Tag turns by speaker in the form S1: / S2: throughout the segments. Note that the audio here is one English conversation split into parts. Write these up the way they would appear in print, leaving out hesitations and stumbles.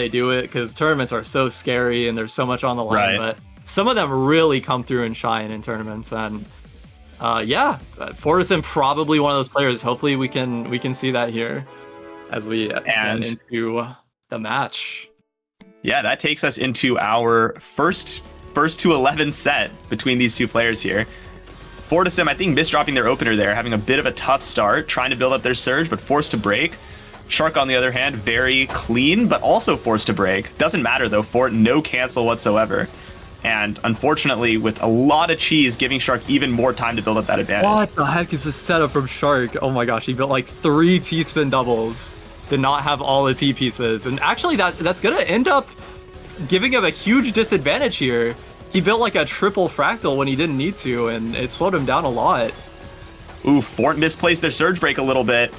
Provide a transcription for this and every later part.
S1: they do it, because tournaments are so scary and there's so much on the line.
S2: Right.
S1: But some of them really come through and shine in tournaments. And FORTISSIM probably one of those players. Hopefully we can see that here as we get into the match.
S2: Yeah, that takes us into our first to 11 set between these two players here. FORTISSIM, I think, misdropping their opener there, having a bit of a tough start, trying to build up their surge, but forced to break. Shark, on the other hand, very clean, but also forced to break. Doesn't matter, though. Fort, no cancel whatsoever. And unfortunately, with a lot of cheese, giving Shark even more time to build up that advantage.
S1: What the heck is this setup from Shark? Oh my gosh, he built like 3 T-spin doubles. Did not have all the T pieces. And actually, that's going to end up giving him a huge disadvantage here. He built like a triple fractal when he didn't need to, and it slowed him down a lot.
S2: Ooh, Fort misplaced their surge break a little bit,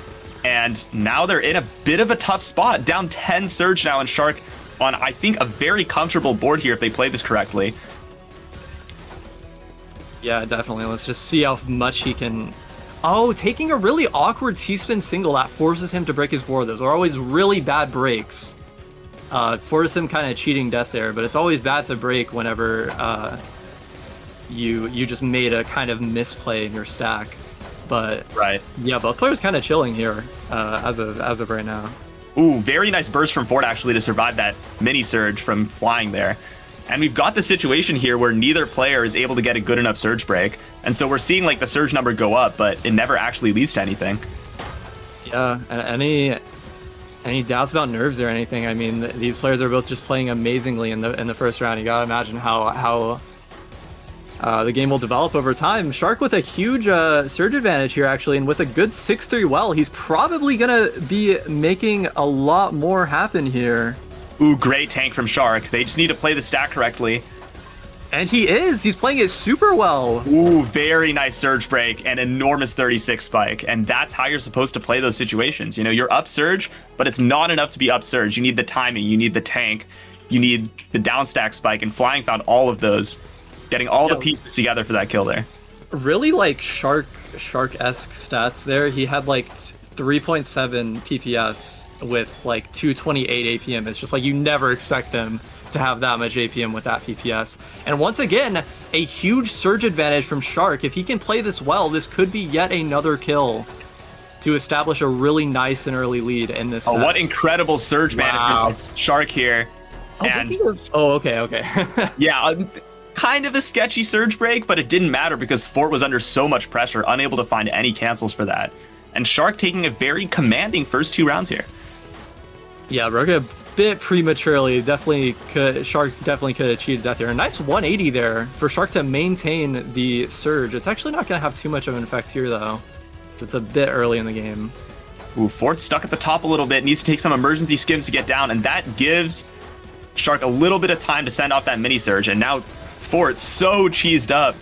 S2: and now they're in a bit of a tough spot. Down 10 surge now, and Shark on, I think, a very comfortable board here if they play this correctly.
S1: Yeah, definitely. Let's just see how much he can... Oh, taking a really awkward T-spin single that forces him to break his board. Those are always really bad breaks. FORTISSIM kind of cheating death there, but it's always bad to break whenever you just made a kind of misplay in your stack. But
S2: right,
S1: yeah, both players kind of chilling here as of right now.
S2: Ooh, very nice burst from Fort actually to survive that mini surge from flying there. And we've got the situation here where neither player is able to get a good enough surge break, and so we're seeing like the surge number go up, but it never actually leads to anything.
S1: Yeah, any doubts about nerves or anything? I mean, these players are both just playing amazingly in the first round. You gotta imagine how the game will develop over time. Shark with a huge surge advantage here, actually, and with a good 6-3 well, he's probably gonna be making a lot more happen here.
S2: Ooh, great tank from Shark. They just need to play the stack correctly.
S1: And he is. He's playing it super well.
S2: Ooh, very nice surge break and enormous 36 spike. And that's how you're supposed to play those situations. You know, you're up surge, but it's not enough to be up surge. You need the timing, you need the tank, you need the down stack spike, and Flying found all of those, getting all the pieces together for that kill there.
S1: Really like Shark-esque stats there. He had like 3.7 PPS with like 228 APM. It's just like you never expect them to have that much APM with that PPS. And once again, a huge surge advantage from Shark. If he can play this well, this could be yet another kill to establish a really nice and early lead in this set.
S2: What incredible surge management from Shark here.
S1: Okay.
S2: Yeah, kind of a sketchy surge break, but it didn't matter because Fort was under so much pressure, unable to find any cancels for that. And Shark taking a very commanding first 2 rounds here.
S1: Yeah, broke a bit prematurely. Shark definitely could have cheated death here. A nice 180 there for Shark to maintain the surge. It's actually not going to have too much of an effect here, though, so it's a bit early in the game.
S2: Ooh, Fort's stuck at the top a little bit, needs to take some emergency skims to get down, and that gives Shark a little bit of time to send off that mini surge, and now Fort so cheesed up.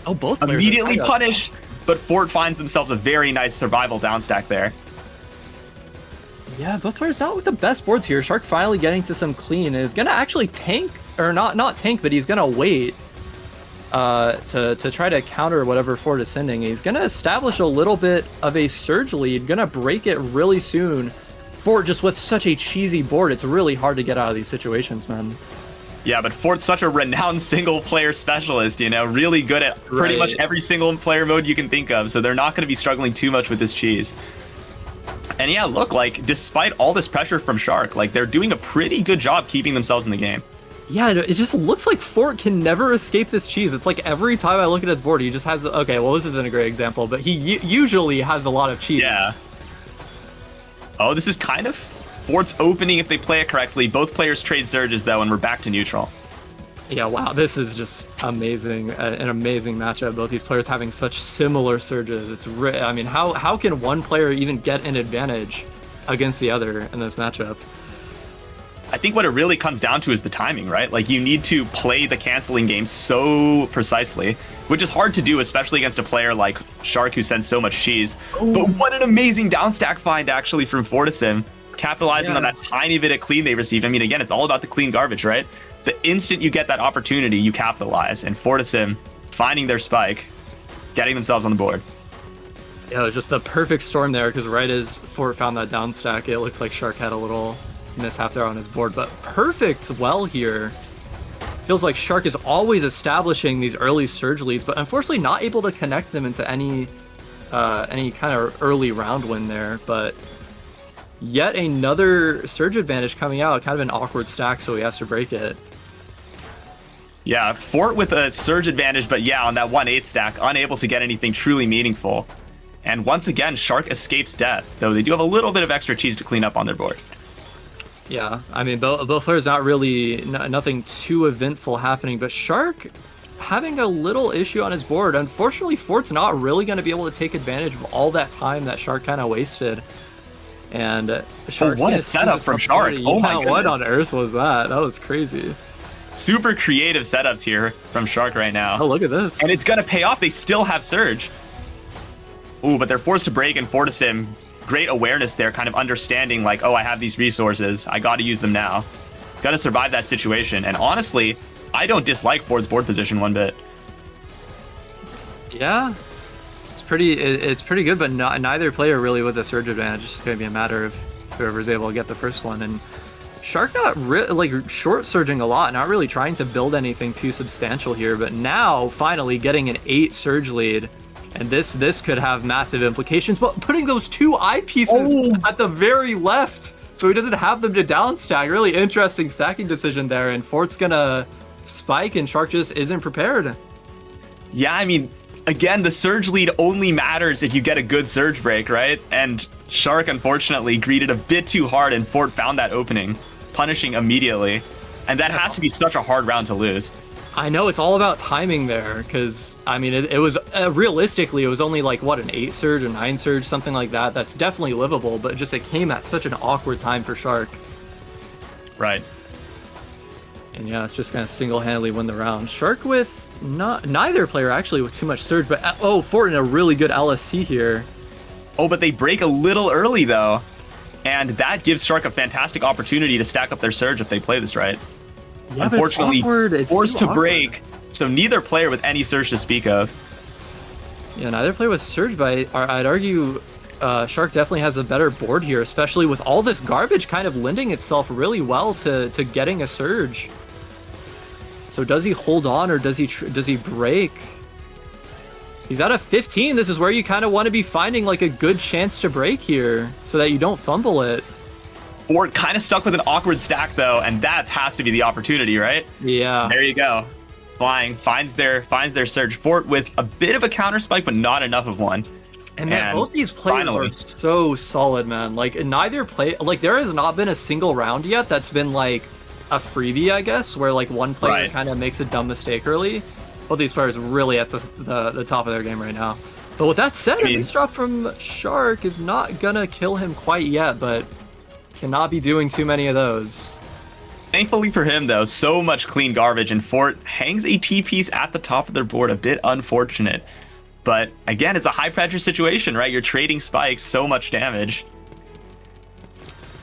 S1: Oh, both
S2: immediately punished, but Fort finds themselves a very nice survival downstack there.
S1: Yeah, both players not with the best boards here. Shark finally getting to some clean is gonna actually tank, or not tank, but he's gonna wait to try to counter whatever Fort is sending. He's gonna establish a little bit of a surge lead, gonna break it really soon. Fort just with such a cheesy board, it's really hard to get out of these situations, man.
S2: Yeah, but Fort's such a renowned single-player specialist, you know, really good at pretty much every single-player mode you can think of, so they're not going to be struggling too much with this cheese. And yeah, look, like, despite all this pressure from Shark, like, they're doing a pretty good job keeping themselves in the game.
S1: Yeah, it just looks like Fort can never escape this cheese. It's like every time I look at his board, he just has... Okay, well, this isn't a great example, but he usually has a lot of cheese.
S2: Yeah. Oh, this is kind of Fort's opening if they play it correctly. Both players trade surges, though, and we're back to neutral.
S1: Yeah, wow, this is just amazing. An amazing matchup. Both these players having such similar surges. It's I mean, how can one player even get an advantage against the other in this matchup?
S2: I think what it really comes down to is the timing, right? Like, you need to play the canceling game so precisely, which is hard to do, especially against a player like Shark, who sends so much cheese. Ooh. But what an amazing downstack find, actually, from FORTISSIM, capitalizing on that tiny bit of clean they received. I mean, again, it's all about the clean garbage, right? The instant you get that opportunity, you capitalize. And FORTISSIM finding their spike, getting themselves on the board.
S1: Yeah, it was just the perfect storm there, because right as Fort found that down stack, it looked like Shark had a little mishap there on his board, but perfect well here. Feels like Shark is always establishing these early surge leads, but unfortunately not able to connect them into any kind of early round win there. But yet another surge advantage coming out, kind of an awkward stack, so he has to break it.
S2: Yeah, Fort with a surge advantage, but yeah, on that 1/8 stack, unable to get anything truly meaningful. And once again, Shark escapes death, though they do have a little bit of extra cheese to clean up on their board.
S1: Yeah, I mean, both players not really, nothing too eventful happening, but Shark having a little issue on his board. Unfortunately, Fort's not really going to be able to take advantage of all that time that Shark kind of wasted. And Shark,
S2: what a setup from Shark. Oh my goodness.
S1: What on earth was that? That was crazy.
S2: Super creative setups here from Shark right now.
S1: Oh, look at this.
S2: And it's going to pay off. They still have Surge. Ooh, but they're forced to break in FORTISSIM. Great awareness there, kind of understanding like, oh, I have these resources. I got to use them now. Got to survive that situation. And honestly, I don't dislike Ford's board position one bit.
S1: Yeah, it's pretty good, but neither player really with a surge advantage. It's just going to be a matter of whoever's able to get the first one. And Shark not like short surging a lot, not really trying to build anything too substantial here, but now finally getting an 8 surge lead, and this could have massive implications. But putting those 2 eyepieces at the very left, so he doesn't have them to downstack. Really interesting stacking decision there, and Fort's gonna spike, and Shark just isn't prepared.
S2: Yeah, I mean, again, the surge lead only matters if you get a good surge break, right? And Shark unfortunately greeted a bit too hard, and Fort found that opening, punishing immediately. And that has to be such a hard round to lose.
S1: I know, it's all about timing there, because, I mean, it was, realistically, it was only like, what, an 8 surge, a 9 surge, something like that. That's definitely livable, but just it came at such an awkward time for Shark.
S2: Right.
S1: And yeah, it's just going to single-handedly win the round. Shark with neither player actually with too much surge, but Fort in a really good LST here.
S2: Oh, but they break a little early, though. And that gives Shark a fantastic opportunity to stack up their surge if they play this right.
S1: Yeah,
S2: unfortunately,
S1: it's
S2: forced to
S1: awkward.
S2: break, so neither player with any surge to speak of.
S1: Yeah, neither player with surge, but I'd argue Shark definitely has a better board here, especially with all this garbage kind of lending itself really well to getting a surge. So does he hold on, or does he break? He's at a 15. This is where you kind of want to be finding like a good chance to break here so that you don't fumble it.
S2: Fort kind of stuck with an awkward stack, though, and that has to be the opportunity, right?
S1: Yeah.
S2: There you go. Flying, finds their surge. Fort with a bit of a counter spike, but not enough of one.
S1: And man, both these players
S2: finally
S1: are so solid, man. Like, neither play, like, there has not been a single round yet that's been like a freebie, I guess, where like one player kind of makes a dumb mistake early. Both these players really at the top of their game right now. But with that said, a base drop from Shark is not gonna kill him quite yet, but cannot be doing too many of those.
S2: Thankfully for him, though, so much clean garbage, and Fort hangs a T-piece at the top of their board. A bit unfortunate. But again, it's a high-pressure situation, right? You're trading spikes, so much damage.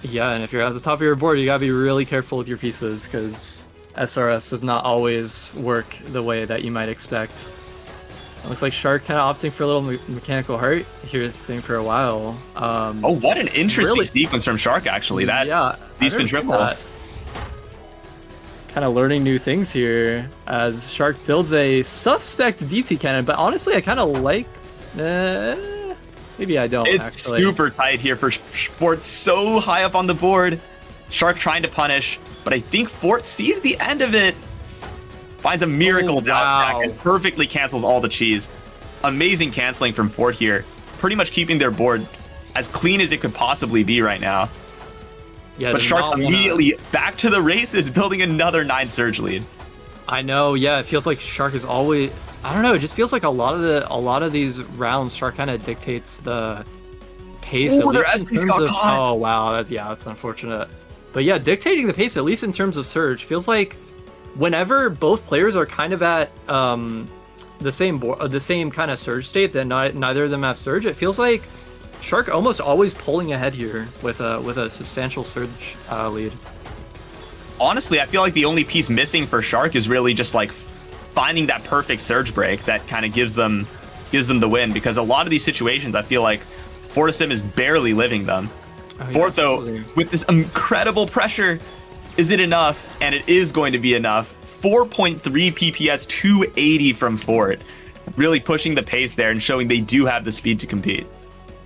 S1: Yeah, and if you're at the top of your board, you gotta be really careful with your pieces, because SRS does not always work the way that you might expect. It looks like Shark kind of opting for a little mechanical heart here thing for a while.
S2: Oh, what an interesting sequence from Shark, actually. That Z-spin triple.
S1: Kind of learning new things here as Shark builds a suspect DT cannon, but honestly, I kind of like... maybe I don't,
S2: It's super tight here for Fort, so high up on the board. Shark trying to punish, but I think Fort sees the end of it. Finds a miracle down stack and perfectly cancels all the cheese. Amazing canceling from Fort here. Pretty much keeping their board as clean as it could possibly be right now. Yeah, but Shark immediately back to the races, building another 9 surge lead.
S1: I know, yeah, it feels like Shark is always... I don't know, it just feels like a lot of these rounds, Shark kind of dictates the pace.
S2: Oh, their SPs got caught.
S1: Oh, wow, that's unfortunate. But yeah, dictating the pace, at least in terms of surge, feels like whenever both players are kind of at the same kind of surge state, that neither of them have surge, it feels like Shark almost always pulling ahead here with a substantial surge lead.
S2: Honestly, I feel like the only piece missing for Shark is really just like finding that perfect surge break that kind of gives them the win, because a lot of these situations I feel like FORTISSIM is barely living them. Fort, though,
S1: absolutely.
S2: with this incredible pressure, is it enough? And it is going to be enough. 4.3 PPS, 280 from Fort. Really pushing the pace there and showing they do have the speed to compete.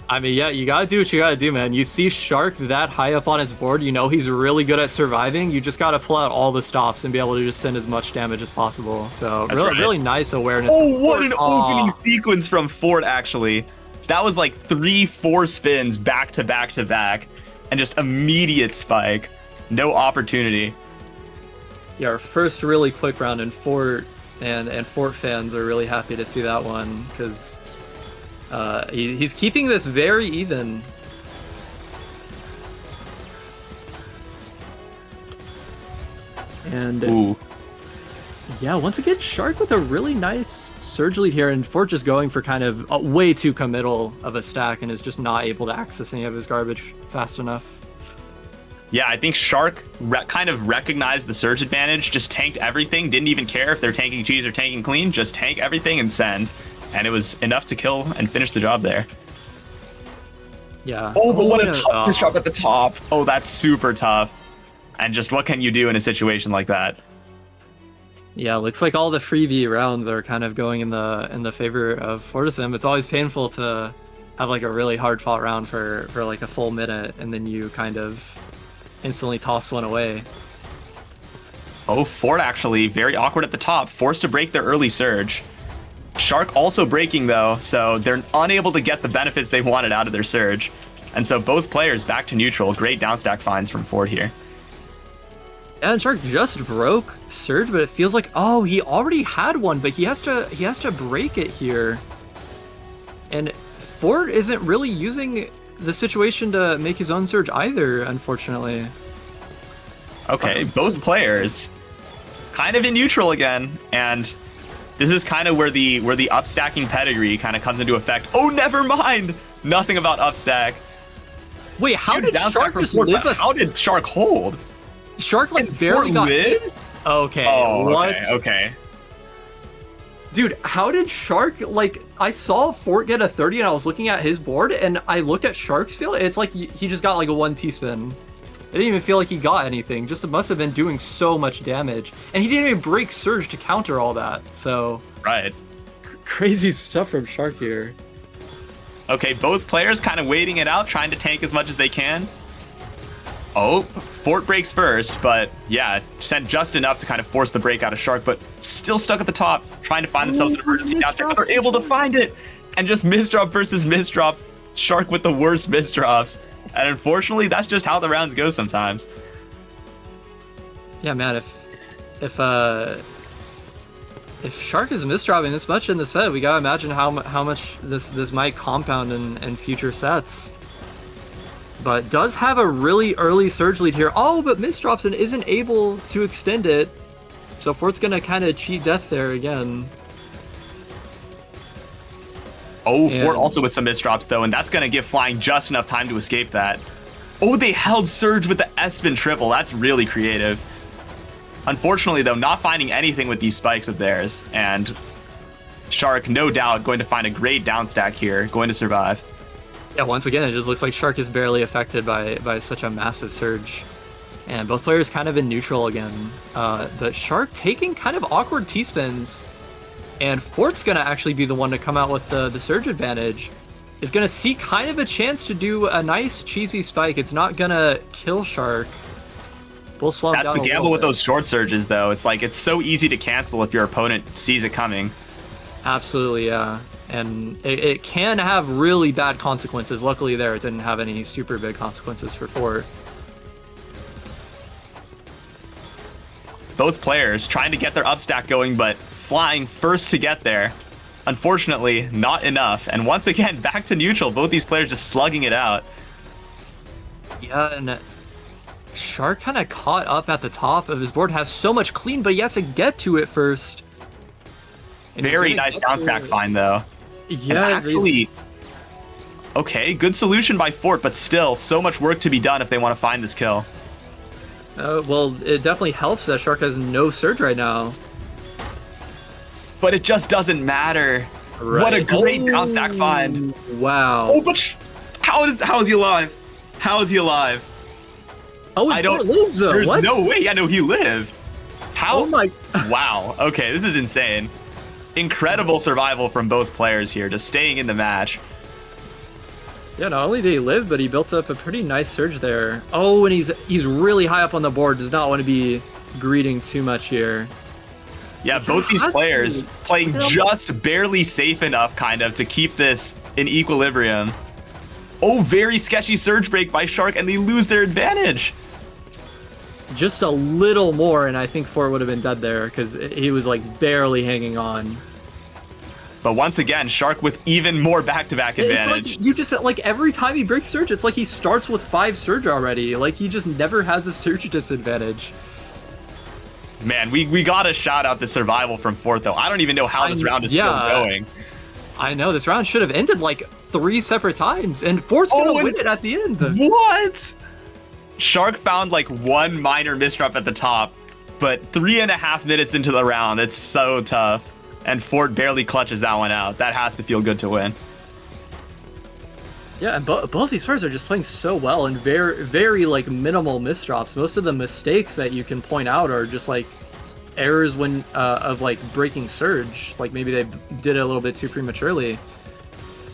S1: I mean, yeah, you gotta do what you gotta do, man. You see Shark that high up on his board, you know he's really good at surviving. You just gotta pull out all the stops and be able to just send as much damage as possible. So really nice awareness.
S2: Oh, what an opening sequence from Fort, actually. That was like 3-4 spins back to back to back, and just immediate spike. No opportunity.
S1: Yeah, our first really quick round in Fort, and Fort fans are really happy to see that one, because he's keeping this very even. And
S2: Ooh.
S1: yeah, once again, Shark with a really nice surge lead here, and Fort just going for kind of a way too committal of a stack and is just not able to access any of his garbage fast enough.
S2: Yeah, I think Shark kind of recognized the surge advantage, just tanked everything, didn't even care if they're tanking cheese or tanking clean, just tank everything and send. And it was enough to kill and finish the job there.
S1: Yeah.
S2: Oh, but what a toughness drop at the top. Oh, that's super tough. And just what can you do in a situation like that?
S1: Yeah, looks like all the freebie rounds are kind of going in the favor of FORTISSIM. It's always painful to have like a really hard fought round for like a full minute, and then you kind of instantly toss one away.
S2: Oh, Fort actually very awkward at the top, forced to break their early surge. Shark also breaking though, so they're unable to get the benefits they wanted out of their surge. And so both players back to neutral. Great downstack finds from Fort here.
S1: And Shark just broke surge, but it feels like, oh, he already had one, but he has to break it here. And Fort isn't really using the situation to make his own surge either, unfortunately.
S2: Okay, both players kind of in neutral again, and this is kind of where the upstacking pedigree kind of comes into effect. Oh, never mind! Nothing about upstack.
S1: Wait, how did Shark just live?
S2: How did Shark hold?
S1: Shark like barely got hit? Okay,
S2: oh,
S1: what?
S2: Okay.
S1: Dude, how did Shark, like, I saw Fort get a 30 and I was looking at his board and I looked at Shark's field, it's like he just got like a 1 T-spin. It didn't even feel like he got anything, just it must have been doing so much damage. And he didn't even break surge to counter all that, so...
S2: Right.
S1: Crazy stuff from Shark here.
S2: Okay, both players kind of waiting it out, trying to tank as much as they can. Oh, Fort breaks first, but yeah, sent just enough to kind of force the break out of Shark, but still stuck at the top, trying to find themselves an emergency downstack, but they're able to find it! And just misdrop versus misdrop, Shark with the worst misdrops. And unfortunately, that's just how the rounds go sometimes.
S1: Yeah, man, if Shark is misdropping this much in the set, we gotta imagine how much this might compound in future sets. But does have a really early surge lead here. Oh, but misdrops and isn't able to extend it. So Fort's gonna kind of cheat death there again.
S2: Oh, Fort also with some misdrops though, and that's gonna give Flying just enough time to escape that. Oh, they held surge with the S-spin triple. That's really creative. Unfortunately though, not finding anything with these spikes of theirs, and Shark no doubt going to find a great downstack here, going to survive.
S1: Yeah, once again, it just looks like Shark is barely affected by such a massive surge. And both players kind of in neutral again. But Shark taking kind of awkward T-spins. And Fort's going to actually be the one to come out with the surge advantage. Is going to see kind of a chance to do a nice cheesy spike. It's not going to kill Shark. We'll slow him down.
S2: That's the gamble with those short surges, though. It's like it's so easy to cancel if your opponent sees it coming.
S1: Absolutely, yeah. And it can have really bad consequences. Luckily there, it didn't have any super big consequences for Fort.
S2: Both players trying to get their upstack going, but Flying first to get there. Unfortunately, not enough. And once again, back to neutral. Both these players just slugging it out.
S1: Yeah, and Shark kind of caught up at the top of his board. Has so much clean, but he has to get to it first. And
S2: very nice downstack find, though.
S1: Yeah,
S2: and actually, okay, good solution by Fort, but still, so much work to be done if they want to find this kill.
S1: Well, it definitely helps that Shark has no surge right now.
S2: But it just doesn't matter. Right. What a great downstack find.
S1: Wow.
S2: Oh, but how is he alive? How is he alive?
S1: Oh,
S2: I don't.
S1: lives though.
S2: There's
S1: What?
S2: no way. I know he lived. How?
S1: Oh my.
S2: Wow. Okay, this is insane. Incredible survival from both players here, just staying in the match.
S1: Yeah, not only did he live, but he built up a pretty nice surge there. Oh, and he's really high up on the board. Does not want to be greeting too much here.
S2: Yeah, both these players playing just barely safe enough, kind of, to keep this in equilibrium. Oh, very sketchy surge break by Shark, and they lose their advantage.
S1: Just a little more, and I think Fort would have been dead there because he was like barely hanging on.
S2: But once again, Shark with even more back-to-back advantage.
S1: It's like you just like every time he breaks surge, it's like he starts with 5 surge already. Like he just never has a surge disadvantage.
S2: Man, we gotta shout out the survival from Fort though. I don't even know how this round is still going.
S1: I know this round should have ended like 3 separate times, and Fort's gonna win it at the end.
S2: What? Shark found like one minor misdrop at the top, but 3.5 minutes into the round, it's so tough. And Fort barely clutches that one out. That has to feel good to win.
S1: Yeah, and both these players are just playing so well and very like minimal misdrops. Most of the mistakes that you can point out are just like errors when of like breaking surge. Like maybe they did it a little bit too prematurely.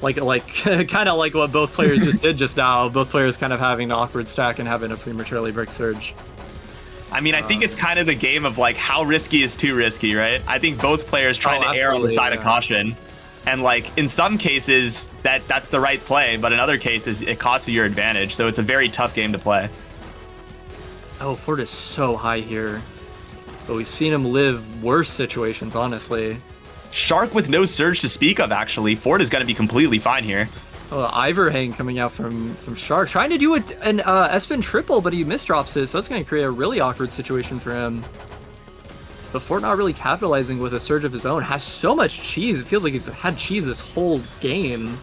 S1: Like kind of like what both players just did just now. Both players kind of having an awkward stack and having a prematurely break surge.
S2: I mean, I think it's kind of the game of like how risky is too risky, right? I think both players trying to err on the side of caution. And like in some cases that's the right play, but in other cases it costs you your advantage. So it's a very tough game to play.
S1: Oh, Fort is so high here. But we've seen him live worse situations, honestly.
S2: Shark with no surge to speak of, actually. Fort is going to be completely fine here.
S1: Oh, Iverhang coming out from Shark, trying to do an S-spin triple, but he misdrops it, so that's going to create a really awkward situation for him. But Fort not really capitalizing with a surge of his own. Has so much cheese. It feels like he's had cheese this whole game.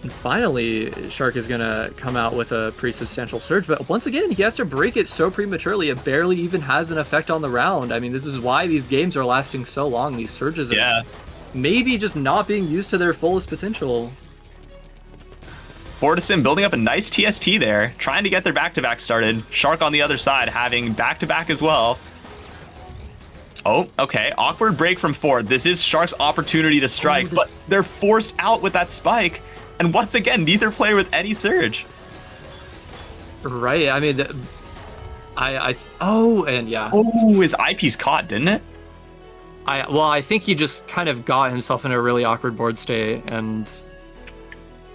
S1: And finally, Shark is going to come out with a pretty substantial surge. But once again, he has to break it so prematurely. It barely even has an effect on the round. I mean, this is why these games are lasting so long. These surges are maybe just not being used to their fullest potential.
S2: FORTISSIM building up a nice TST there, trying to get their back-to-back started. Shark on the other side having back-to-back as well. Oh, okay. Awkward break from Fort. This is Shark's opportunity to strike, but they're forced out with that spike. And once again, neither player with any surge.
S1: Right. I mean, oh, and yeah.
S2: Oh, his eyepiece caught, didn't it?
S1: Well, I think he just kind of got himself in a really awkward board state, and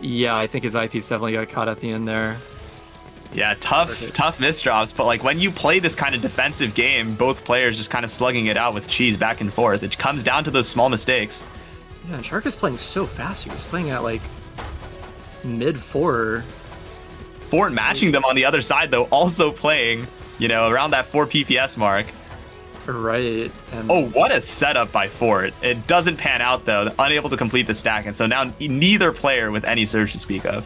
S1: yeah, I think his eyepiece definitely got caught at the end there.
S2: Yeah, tough misdrops, but like when you play this kind of defensive game, both players just kind of slugging it out with cheese back and forth. It comes down to those small mistakes.
S1: Yeah, and Shark is playing so fast. He was playing at like mid-4.
S2: Fort matching them on the other side, though, also playing, you know, around that 4 PPS mark.
S1: Right. And
S2: oh, what a setup by Fort. It doesn't pan out, though. Unable to complete the stack, and so now neither player with any surge to speak of.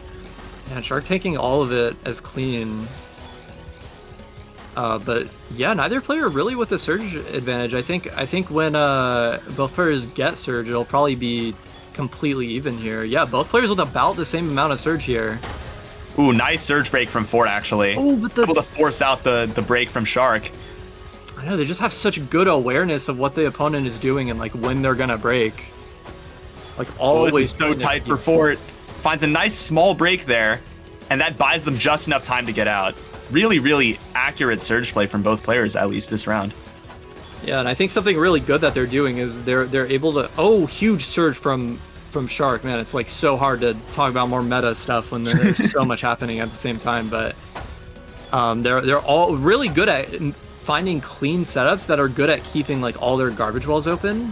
S1: Yeah, Shark taking all of it as clean. But yeah, neither player really with a surge advantage. I think when both players get surge, it'll probably be completely even here. Yeah, both players with about the same amount of surge here.
S2: Ooh, nice surge break from Fort, actually.
S1: Oh, but
S2: able to force out the break from Shark.
S1: I know, they just have such good awareness of what the opponent is doing and like when they're gonna break. Like always.
S2: This is so tight for Fort. Finds a nice small break there, and that buys them just enough time to get out. Really, really accurate surge play from both players, at least this round.
S1: Yeah, and I think something really good that they're doing is they're able to huge surge from Shark. Man, it's like so hard to talk about more meta stuff when there's so much happening at the same time. But they're all really good at finding clean setups that are good at keeping like all their garbage wells open.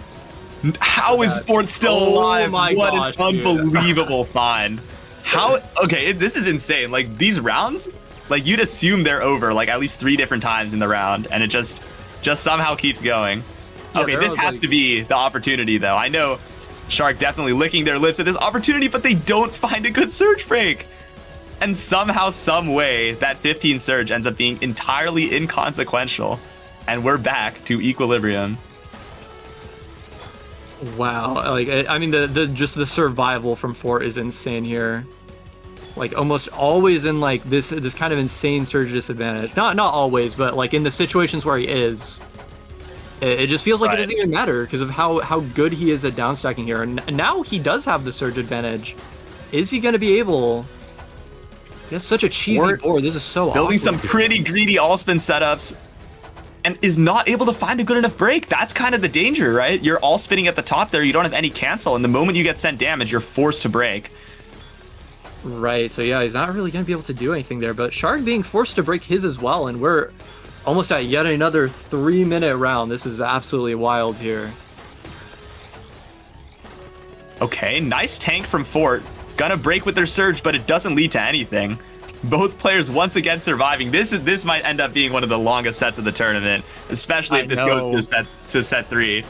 S2: How is Fort still alive?
S1: My
S2: what
S1: gosh,
S2: an unbelievable find. How? Okay, this is insane. Like these rounds, like you'd assume they're over like at least 3 different times in the round, and it just somehow keeps going.
S1: Yeah,
S2: okay, this has to be the opportunity though. I know Shark definitely licking their lips at this opportunity, but they don't find a good surge break. And somehow, some way, that 15 surge ends up being entirely inconsequential. And we're back to equilibrium.
S1: Wow, like I mean the just the survival from Fort is insane here. Like almost always in like this kind of insane surge disadvantage. Not always, but like in the situations where he is, it just feels like it doesn't even matter because of how good he is at downstacking here. And now he does have the surge advantage. Is he going to be able? He has such a cheesy board. This is so
S2: building
S1: awkward.
S2: some pretty greedy all-spin setups. And is not able to find a good enough break. That's kind of the danger, right? You're all spinning at the top there. You don't have any cancel. And the moment you get sent damage, you're forced to break.
S1: Right, so yeah, he's not really going to be able to do anything there. But Shark being forced to break his as well. And we're almost at yet another 3-minute round. This is absolutely wild here.
S2: Okay, nice tank from Fort. Gonna break with their surge, but it doesn't lead to anything. Both players once again surviving. This might end up being one of the longest sets of the tournament, especially if this goes to set 3.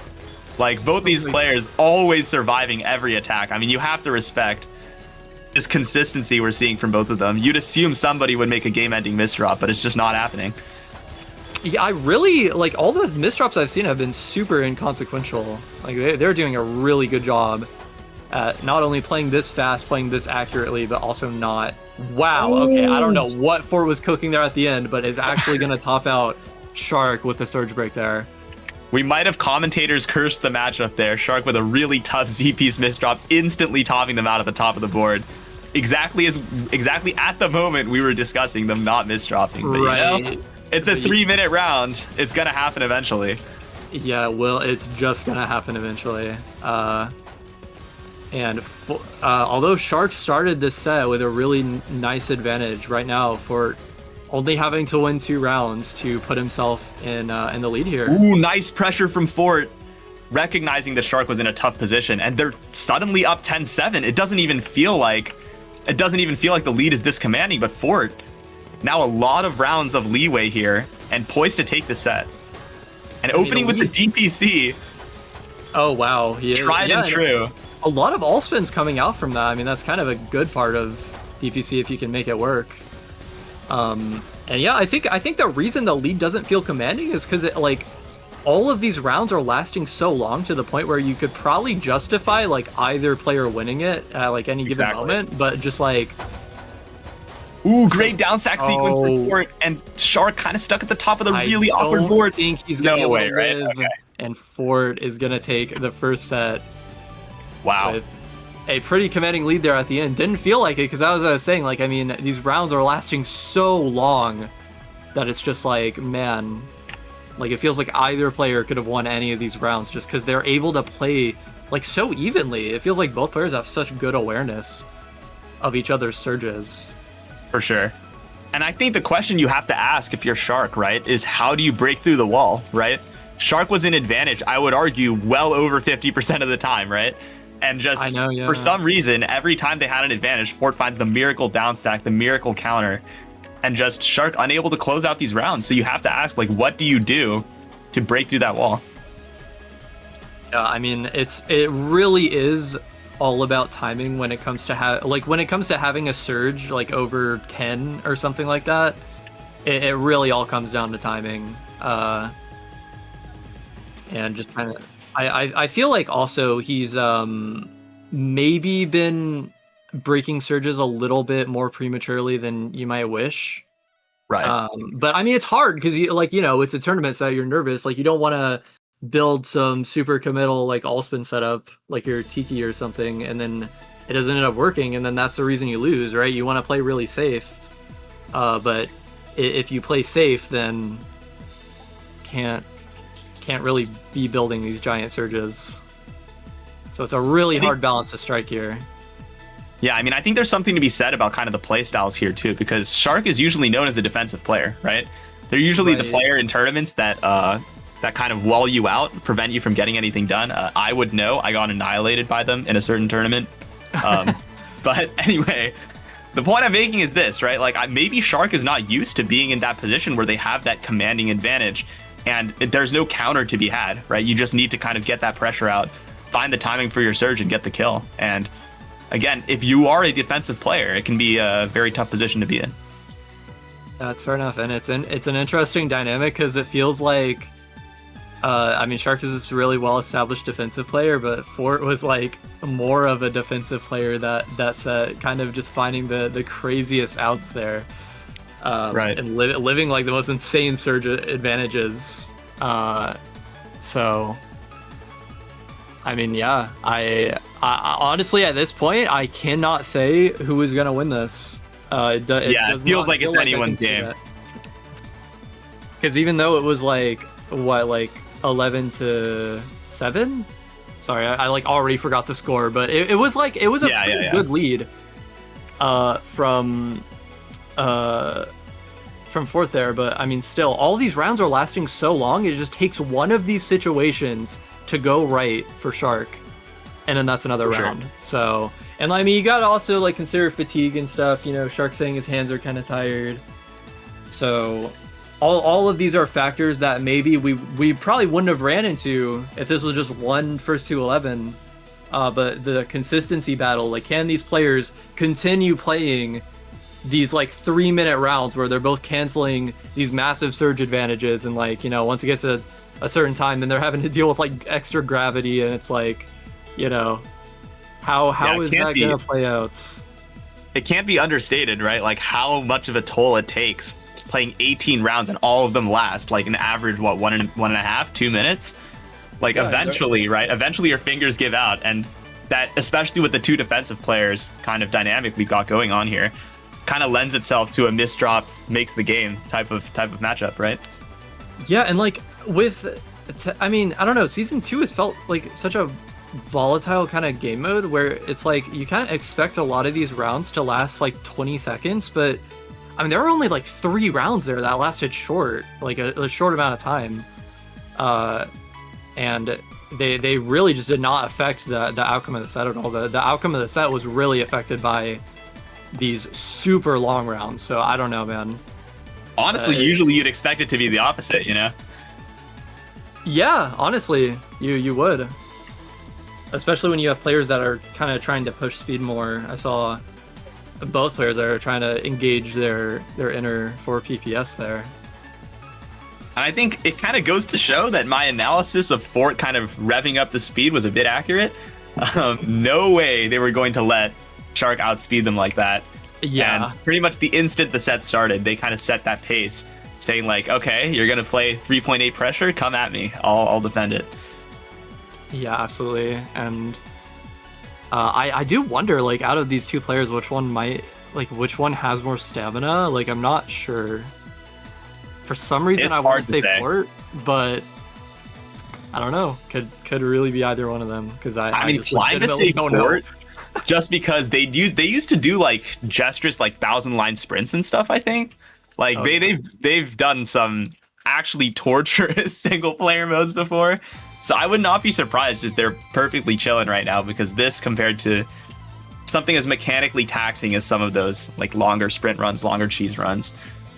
S2: Like both these players always surviving every attack. I mean, you have to respect this consistency we're seeing from both of them. You'd assume somebody would make a game-ending misdrop, but it's just not happening.
S1: Yeah, I really like all the misdrops I've seen have been super inconsequential. Like they're doing a really good job at not only playing this fast, playing this accurately, but also not. Wow, okay, I don't know what Fort was cooking there at the end, but is actually going to top out Shark with the surge break there.
S2: We might have commentators cursed the matchup there. Shark with a really tough Z-piece misdrop, instantly topping them out at the top of the board. Exactly at the moment we were discussing them not misdropping. But,
S1: right.
S2: You know, it's a 3-minute round. It's going to happen eventually.
S1: Yeah, well, it's just going to happen eventually. And although Shark started this set with a really nice advantage right now for only having to win 2 rounds to put himself in the lead here.
S2: Ooh, nice pressure from Fort, recognizing that Shark was in a tough position, and they're suddenly up 10-7. It doesn't even feel like the lead is this commanding, but Fort now a lot of rounds of leeway here and poised to take the set. And opening with the DPC.
S1: Oh wow,
S2: tried and true.
S1: A lot of all spins coming out from that. I mean, that's kind of a good part of DPC if you can make it work. And yeah, I think the reason the lead doesn't feel commanding is because like all of these rounds are lasting so long to the point where you could probably justify like either player winning it at like any given moment, but just like.
S2: Ooh, great downstack sequence for Fort, and Shark kind of stuck at the top of the really awkward board.
S1: I think he's gonna be able to live, and Fort is gonna take the first set.
S2: Wow.
S1: With a pretty commanding lead there at the end. Didn't feel like it because as I was saying, like, I mean, these rounds are lasting so long that it's just like, man, like it feels like either player could have won any of these rounds just because they're able to play like so evenly. It feels like both players have such good awareness of each other's surges.
S2: For sure. And I think the question you have to ask if you're Shark, right, is how do you break through the wall, right? Shark was in advantage, I would argue, well over 50% of the time, right? And just for some reason, every time they had an advantage, Fort finds the miracle downstack, the miracle counter, and just Shark unable to close out these rounds. So you have to ask, like, what do you do to break through that wall?
S1: Yeah, I mean, it really is all about timing when it comes to having a surge like over 10 or something like that. It really all comes down to timing, and just kind of. I feel like also he's maybe been breaking surges a little bit more prematurely than you might wish.
S2: Right.
S1: But I mean, it's hard because it's a tournament, so you're nervous. Like you don't want to build some super committal like all spin setup like your Tiki or something, and then it doesn't end up working, and then that's the reason you lose, right? You want to play really safe. But if you play safe, then can't really be building these giant surges. So it's a really hard balance to strike here.
S2: Yeah, I mean, I think there's something to be said about kind of the play styles here too, because Shark is usually known as a defensive player, right? They're usually the player in tournaments that kind of wall you out, prevent you from getting anything done. I would know. I got annihilated by them in a certain tournament. But anyway, the point I'm making is this, right? Like maybe Shark is not used to being in that position where they have that commanding advantage. And there's no counter to be had, right? You just need to kind of get that pressure out, find the timing for your surge, and get the kill. And again, if you are a defensive player, it can be a very tough position to be in.
S1: That's fair enough, and it's an interesting dynamic because it feels like I mean, Shark is this really well-established defensive player, but Fort was like more of a defensive player that set, kind of just finding the craziest outs there,
S2: Right.
S1: and living like the most insane surge advantages. So, I mean, yeah, I honestly at this point I cannot say who is gonna win this.
S2: It feels like it's anyone's game.
S1: Because even though it was like what, like 11-7. Sorry, I like already forgot the score, but it was like it was a pretty good lead from Fourth there. But I mean, still, all these rounds are lasting so long. It just takes one of these situations to go right for Shark, and then that's another round. Sure. So, and I mean, you gotta also like consider fatigue and stuff. You know, Shark saying his hands are kind of tired. So all of these are factors that maybe we probably wouldn't have ran into if this was just one first to 11. But the consistency battle, like, can these players continue playing these like 3-minute rounds where they're both canceling these massive surge advantages, and like, you know, once it gets to a certain time, then they're having to deal with like extra gravity, and it's like, you know, how is that gonna play out?
S2: It can't be understated, right? Like how much of a toll it takes playing 18 rounds and all of them last like an average, what, 1.5, 2 minutes? Like, yeah, eventually, right? Eventually your fingers give out, and that, especially with the two defensive players kind of dynamic we've got going on here, kind of lends itself to a misdrop makes the game type of matchup, right?
S1: Yeah, and like I mean, I don't know, Season 2 has felt like such a volatile kind of game mode where it's like you kind of expect a lot of these rounds to last like 20 seconds, but I mean, there were only like 3 rounds there that lasted short, like a short amount of time. And they really just did not affect the outcome of the set at all. The outcome of the set was really affected by these super long rounds. So I don't know, man.
S2: Honestly, usually you'd expect it to be the opposite, you know?
S1: Yeah, honestly, you would. Especially when you have players that are kind of trying to push speed more. I saw both players that are trying to engage their inner 4 PPS there.
S2: And I think it kind of goes to show that my analysis of Fort kind of revving up the speed was a bit accurate. No way they were going to let Shark outspeed them like that.
S1: Yeah.
S2: And pretty much the instant the set started, they kind of set that pace, saying like, okay, you're going to play 3.8 pressure, come at me, I'll defend it.
S1: Yeah, absolutely. And I do wonder, like, out of these two players, which one has more stamina? Like, I'm not sure. For some reason, I want to say Fort, but I don't know. Could really be either one of them, because I mean,
S2: flying to say Fort, just because they used to do like Jestrus like 1,000-line sprints and stuff. I think like they've done some actually torturous single player modes before. So I would not be surprised if they're perfectly chilling right now, because this, compared to something as mechanically taxing as some of those like longer sprint runs, longer cheese runs,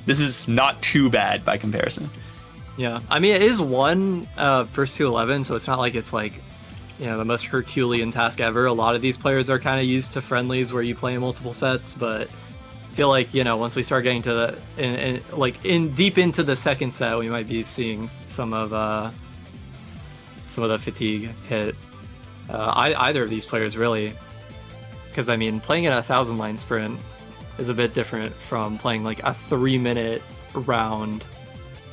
S2: this is not too bad by comparison.
S1: Yeah, I mean, it is one first to 11, so it's not like it's like, you know, the most Herculean task ever. A lot of these players are kind of used to friendlies where you play in multiple sets, but I feel like, you know, once we start getting to deep into the second set, we might be seeing some of the fatigue hit either of these players, really, because I mean, playing in a 1,000-line sprint is a bit different from playing like a 3-minute round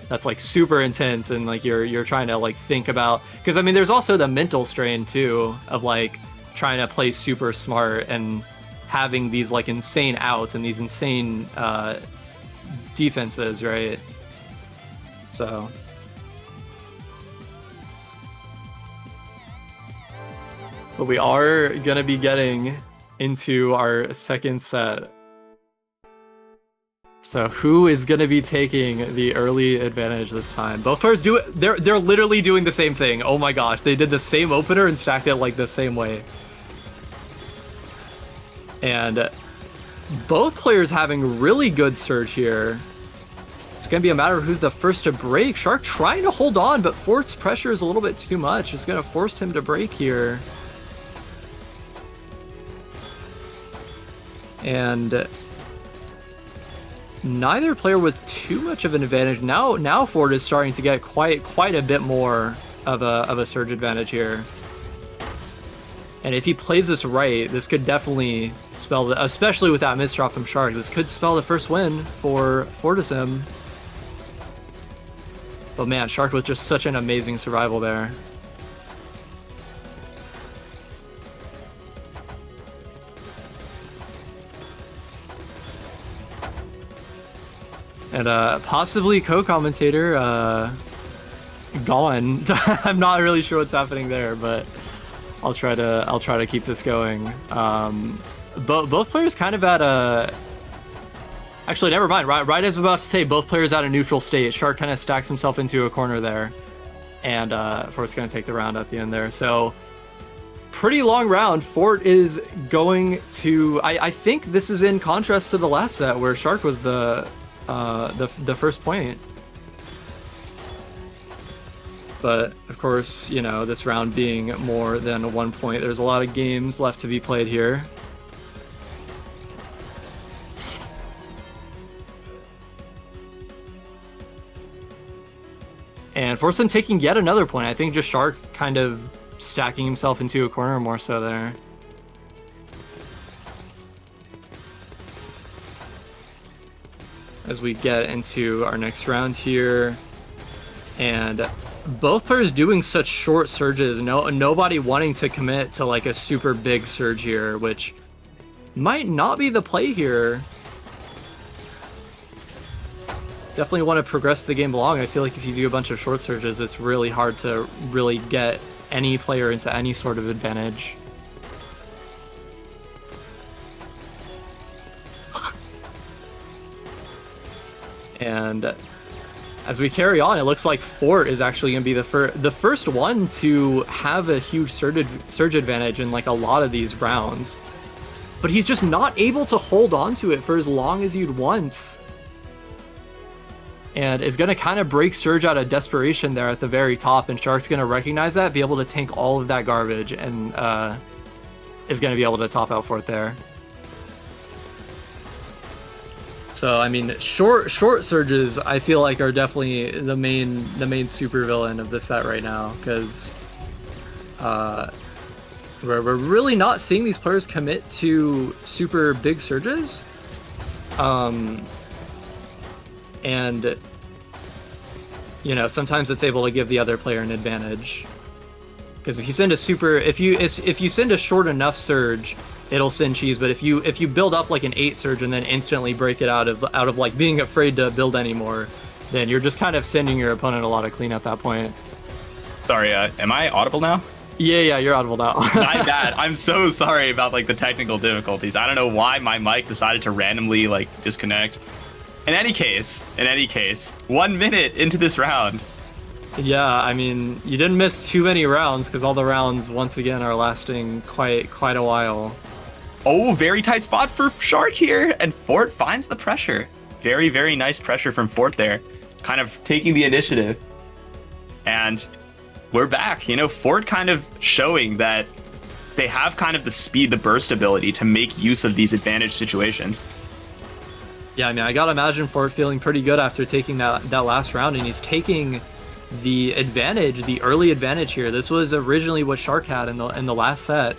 S1: that's like super intense, and like you're trying to like think about, because I mean, there's also the mental strain too of like trying to play super smart and having these like insane outs and these insane defenses, right? So but we are gonna be getting into our second set. So who is gonna be taking the early advantage this time? Both players do it. They're literally doing the same thing. Oh my gosh, they did the same opener and stacked it like the same way. And both players having really good surge here. It's gonna be a matter of who's the first to break. Shark trying to hold on, but Fort's pressure is a little bit too much. It's gonna force him to break here. And neither player with too much of an advantage. Now Fort is starting to get quite a bit more of a surge advantage here. And if he plays this right, this could definitely spell the, especially with that misdrop from Shark, this could spell the first win for FORTISSIM. But man, Shark was just such an amazing survival there. And possibly co-commentator gone. I'm not really sure what's happening there, but I'll try to keep this going. Both players kind of at a. Actually, never mind. Right as I'm about to say, both players at a neutral state. Shark kind of stacks himself into a corner there, and Fort's gonna take the round at the end there. So pretty long round. Fort is going to. I think this is in contrast to the last set where Shark was the first point. But of course, you know, this round being more than 1 point, there's a lot of games left to be played here. And FORTISSIM taking yet another point. I think just Shark kind of stacking himself into a corner more so there. As we get into our next round here. And both players doing such short surges. Nobody wanting to commit to like a super big surge here, which might not be the play here. Definitely want to progress the game along. I feel like if you do a bunch of short surges, it's really hard to really get any player into any sort of advantage. And as we carry on, it looks like Fort is actually going to be the first one to have a huge surge advantage in like a lot of these rounds. But he's just not able to hold on to it for as long as you'd want. And is going to kind of break Surge out of desperation there at the very top, and Shark's going to recognize that, be able to tank all of that garbage, and is going to be able to top out Fort there. So I mean, short surges I feel like are definitely the main super villain of the set right now, because we're really not seeing these players commit to super big surges. And you know, sometimes it's able to give the other player an advantage, because if you send a short enough surge, it'll send cheese. But if you build up like an 8 surge and then instantly break it out of like being afraid to build anymore, then you're just kind of sending your opponent a lot of clean at that point.
S2: Sorry, am I audible now?
S1: Yeah, you're audible now.
S2: My bad. I'm so sorry about like the technical difficulties. I don't know why my mic decided to randomly like disconnect. In any case, 1 minute into this round.
S1: Yeah, I mean, you didn't miss too many rounds, because all the rounds once again are lasting quite a while.
S2: Oh, very tight spot for Shark here, and Fort finds the pressure. Very, very nice pressure from Fort there, kind of taking the initiative. And we're back. You know, Fort kind of showing that they have kind of the speed, the burst ability to make use of these advantage situations.
S1: Yeah, I mean, I gotta imagine Fort feeling pretty good after taking that last round, and he's taking the advantage, the early advantage here. This was originally what Shark had in the last set,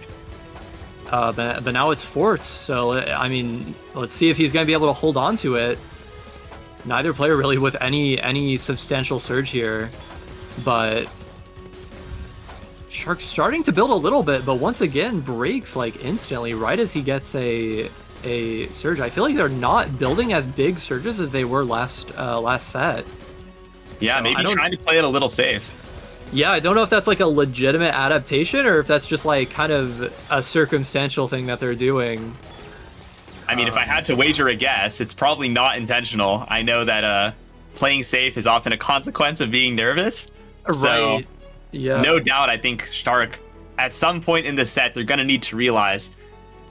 S1: but now it's Fort. So I mean, let's see if he's gonna be able to hold on to it. Neither player really with any substantial surge here, but Shark's starting to build a little bit, but once again breaks like instantly right as he gets a surge. I feel like they're not building as big surges as they were last set.
S2: Yeah, so maybe trying to play it a little safe.
S1: Yeah, I don't know if that's like a legitimate adaptation or if that's just like kind of a circumstantial thing that they're doing.
S2: I mean, if I had to wager a guess, it's probably not intentional. I know that playing safe is often a consequence of being nervous.
S1: Right.
S2: So,
S1: yeah.
S2: No doubt, I think Shark, at some point in the set, they're gonna need to realize,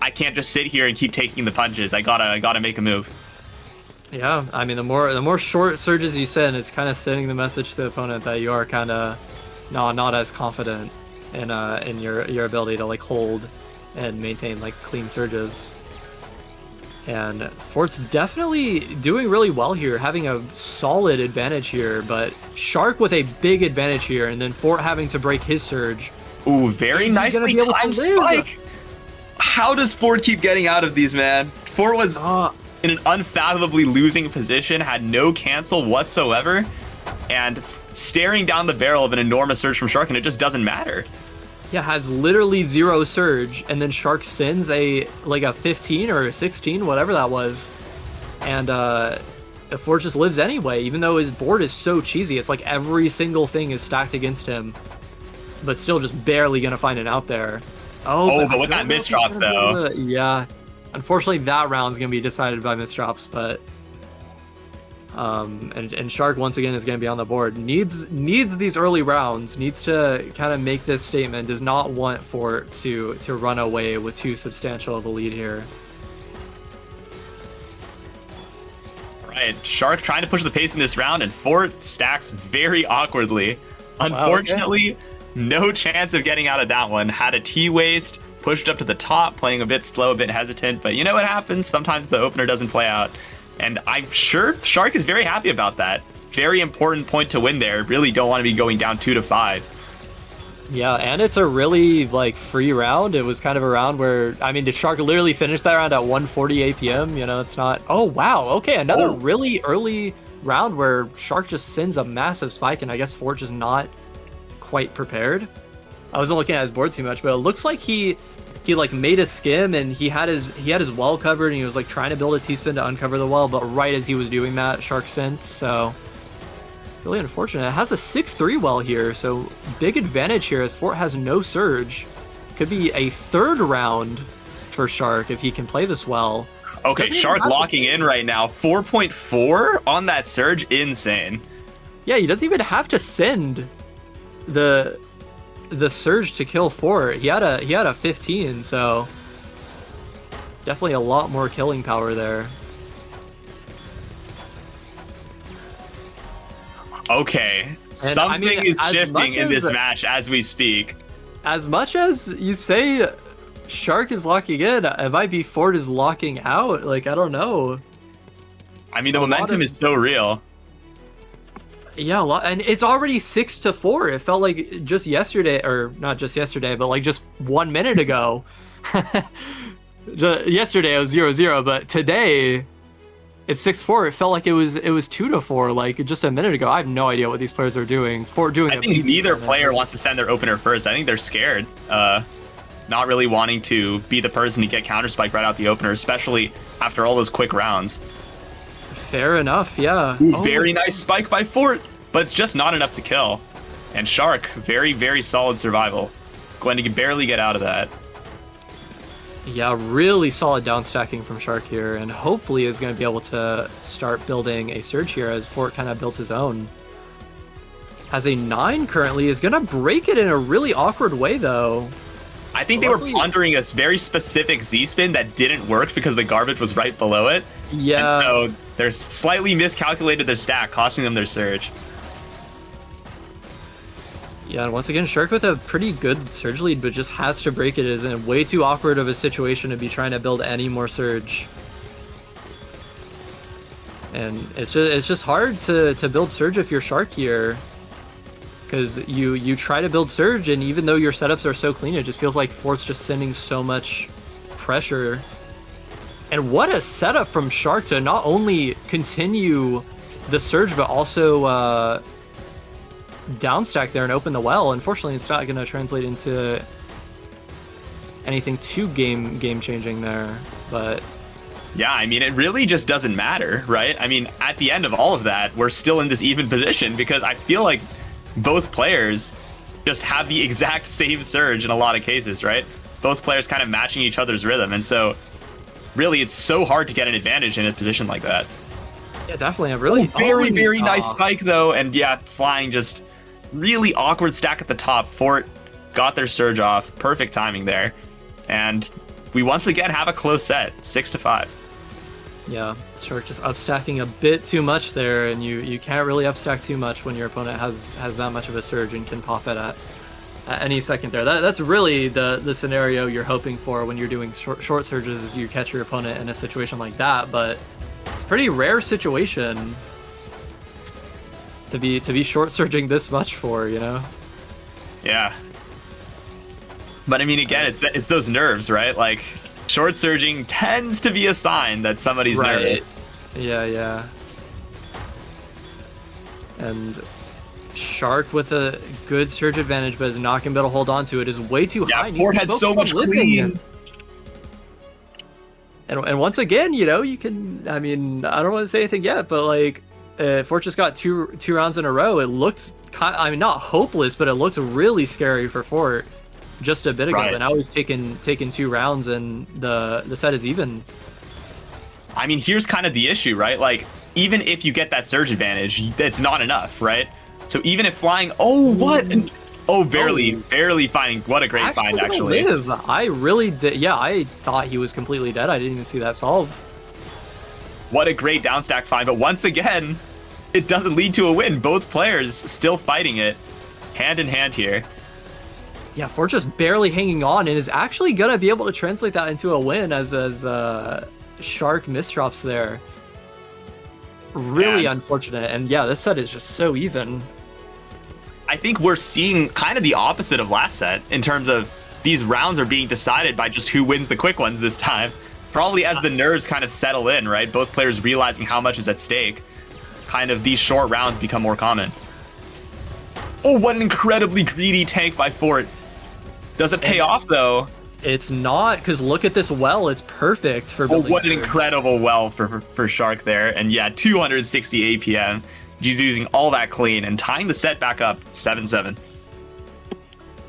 S2: I can't just sit here and keep taking the punches. I gotta make a move.
S1: Yeah, I mean, the more short surges you send, it's kind of sending the message to the opponent that you are kind of not as confident in your ability to like hold and maintain like clean surges. And Fort's definitely doing really well here, having a solid advantage here, but Shark with a big advantage here, and then Fort having to break his surge.
S2: Ooh, very nicely timed spike. How does Fort keep getting out of these, man? Fort was in an unfathomably losing position, had no cancel whatsoever, and staring down the barrel of an enormous surge from Shark, and it just doesn't matter.
S1: Yeah, has literally 0 surge, and then Shark sends a 15 or a 16, whatever that was, and Fort just lives anyway, even though his board is so cheesy. It's like every single thing is stacked against him, but still just barely gonna find it out there.
S2: But with that misdrop though.
S1: Yeah, unfortunately that round's gonna be decided by misdrops, but and Shark once again is going to be on the board. Needs these early rounds. Needs to kind of make this statement. Does not want Fort to run away with too substantial of a lead here.
S2: Right, Shark trying to push the pace in this round, and Fort stacks very awkwardly. Unfortunately, no chance of getting out of that one. Had a T-waste, pushed up to the top, playing a bit slow, a bit hesitant, but you know what happens? Sometimes the opener doesn't play out. And I'm sure Shark is very happy about that. Very important point to win there. Really don't want to be going down 2-5.
S1: Yeah, and it's a really free round. It was kind of a round where, I mean, did Shark literally finish that round at 1:40 APM? You know, it's not. Oh wow, okay, another really early round where Shark just sends a massive spike, and I guess Fort just not quite prepared. I wasn't looking at his board too much, but it looks like he made a skim, and he had his well covered, and he was trying to build a T-spin to uncover the well, but right as he was doing that, Shark sent. So really unfortunate. It has a 6-3 well here, so big advantage here as Fort has no surge. Could be a third round for Shark if he can play this well.
S2: Okay, Shark locking in right now. 4.4 on that surge, insane.
S1: Yeah, he doesn't even have to send the surge to kill Fort. He had a 15, so definitely a lot more killing power there.
S2: Okay, something is shifting in this match as we speak.
S1: As much as you say Shark is locking in, it might be Fort is locking out. I don't know.
S2: I mean, the momentum is so real.
S1: Yeah, and it's already 6-4. It felt like just yesterday, or not just yesterday, but just 1 minute ago. Yesterday it was 0-0, but today it's 6-4. It felt like it was 2-4, just a minute ago. I have no idea what these players are doing. Fort doing.
S2: I think neither player wants to send their opener first. I think they're scared, not really wanting to be the person to get counter spike right out the opener, especially after all those quick rounds.
S1: Fair enough, yeah.
S2: Ooh, very nice spike by Fort, but it's just not enough to kill. And Shark, very, very solid survival. Going to barely get out of that.
S1: Yeah, really solid down stacking from Shark here, and hopefully is going to be able to start building a surge here as Fort kind of built his own. Has a 9 currently, is going to break it in a really awkward way though.
S2: I think they were pondering a very specific Z-spin that didn't work because the garbage was right below it.
S1: Yeah.
S2: And so they're slightly miscalculated their stack, costing them their surge.
S1: Yeah, and once again, Shark with a pretty good surge lead, but just has to break it. Is in way too awkward of a situation to be trying to build any more surge. And it's just hard to build surge if you're Shark here. Because you try to build surge, and even though your setups are so clean, it just feels like Fort's just sending so much pressure. And what a setup from Shark to not only continue the surge, but also downstack there and open the well. Unfortunately, it's not going to translate into anything too game changing there. But
S2: yeah, I mean, it really just doesn't matter, right? I mean, at the end of all of that, we're still in this even position because I feel like both players just have the exact same surge in a lot of cases, right? Both players kind of matching each other's rhythm, and so really it's so hard to get an advantage in a position like that.
S1: Yeah, definitely. A really
S2: very nice spike though, and yeah, flying just really awkward stack at the top. Fort got their surge off, perfect timing there, and we once again have a close set, 6-5.
S1: Yeah, Shark just upstacking a bit too much there, and you can't really upstack too much when your opponent has that much of a surge and can pop it at any second there. That's really the scenario you're hoping for when you're doing short surges, is you catch your opponent in a situation like that. But it's a pretty rare situation to be short surging this much for, you know?
S2: Yeah. But I mean, again, it's those nerves, right? Like, short surging tends to be a sign that somebody's nervous.
S1: Yeah. And Shark with a good surge advantage, but is not going to be able to hold on to it. Is way too high.
S2: Fort had so much clean.
S1: And once again, you know, you can, I mean, I don't want to say anything yet, but like, Fort just got two rounds in a row. It looked, I mean, not hopeless, but it looked really scary for Fort just a bit ago.
S2: Right.
S1: But now he's taken 2 rounds, and the set is even.
S2: I mean, here's kind of the issue, right? Like, even if you get that surge advantage, that's not enough, right? So even if flying, barely finding. What a great find, actually.
S1: Live. I really did. Yeah, I thought he was completely dead. I didn't even see that solve.
S2: What a great downstack find, but once again, it doesn't lead to a win. Both players still fighting it, hand in hand here.
S1: Yeah, Fort just barely hanging on, and is actually gonna be able to translate that into a win as Shark misdrops there. Really unfortunate, and yeah, this set is just so even.
S2: I think we're seeing kind of the opposite of last set in terms of these rounds are being decided by just who wins the quick ones this time. Probably as the nerves kind of settle in, right? Both players realizing how much is at stake. Kind of these short rounds become more common. Oh, what an incredibly greedy tank by Fort. Does it pay off, though?
S1: It's not, because look at this well. It's perfect for building.
S2: Oh, what an incredible well for Shark there. And yeah, 260 APM. He's using all that clean and tying the set back up 7-7.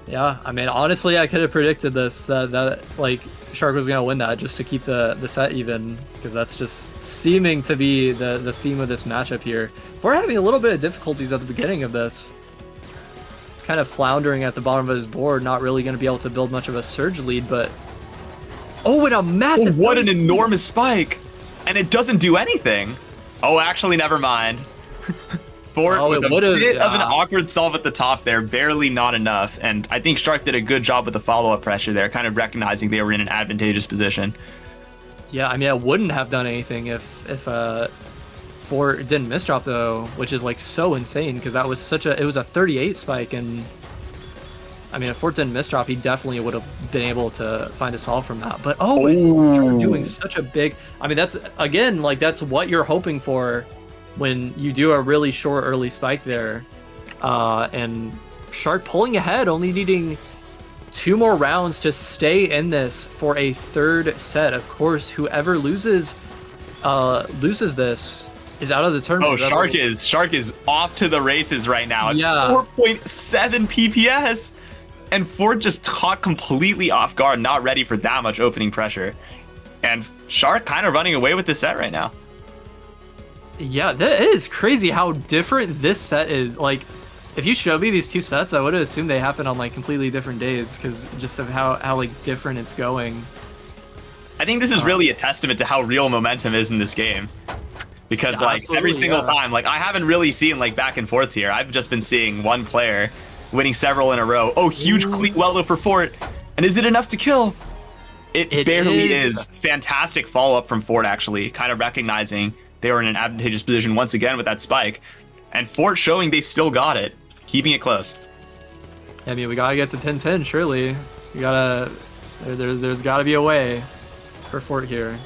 S1: Yeah, I mean, honestly, I could have predicted this, that like Shark was going to win that just to keep the set even, because that's just seeming to be the theme of this matchup here. We're having a little bit of difficulties at the beginning of this. It's kind of floundering at the bottom of his board, not really going to be able to build much of a surge lead, but... Oh, and a massive...
S2: Oh, what an enormous spike! And it doesn't do anything! Oh, actually, never mind. Fort with a bit of an awkward solve at the top there, barely not enough, and I think Shark did a good job with the follow-up pressure there, kind of recognizing they were in an advantageous position.
S1: Yeah, I mean, I wouldn't have done anything if Fort didn't misdrop though, which is like so insane, because that was it was a 38 spike, and I mean, if Fort didn't misdrop, he definitely would have been able to find a solve from that. But doing such a big, I mean, that's again, like, that's what you're hoping for when you do a really short early spike there. And Shark pulling ahead, only needing 2 more rounds to stay in this for a 3rd set. Of course, whoever loses this is out of the tournament.
S2: Oh, Shark is off to the races right now.
S1: Yeah.
S2: 4.7 PPS. And Fort just caught completely off guard, not ready for that much opening pressure. And Shark kind of running away with the set right now.
S1: Yeah, that is crazy how different this set is. Like, if you showed me these 2 sets, I would have assumed they happened on like completely different days, because just of how like different it's going.
S2: I think this is really a testament to how real momentum is in this game. Because like every single time, like I haven't really seen like back and forths here. I've just been seeing one player winning several in a row. Oh, huge clean well for Fort. And is it enough to kill? It barely is. Fantastic follow-up from Fort, actually, kind of recognizing they were in an advantageous position once again with that spike. And Fort showing they still got it, keeping it close.
S1: I mean, we gotta get to 10-10, surely. We gotta... There's gotta be a way for Fort here.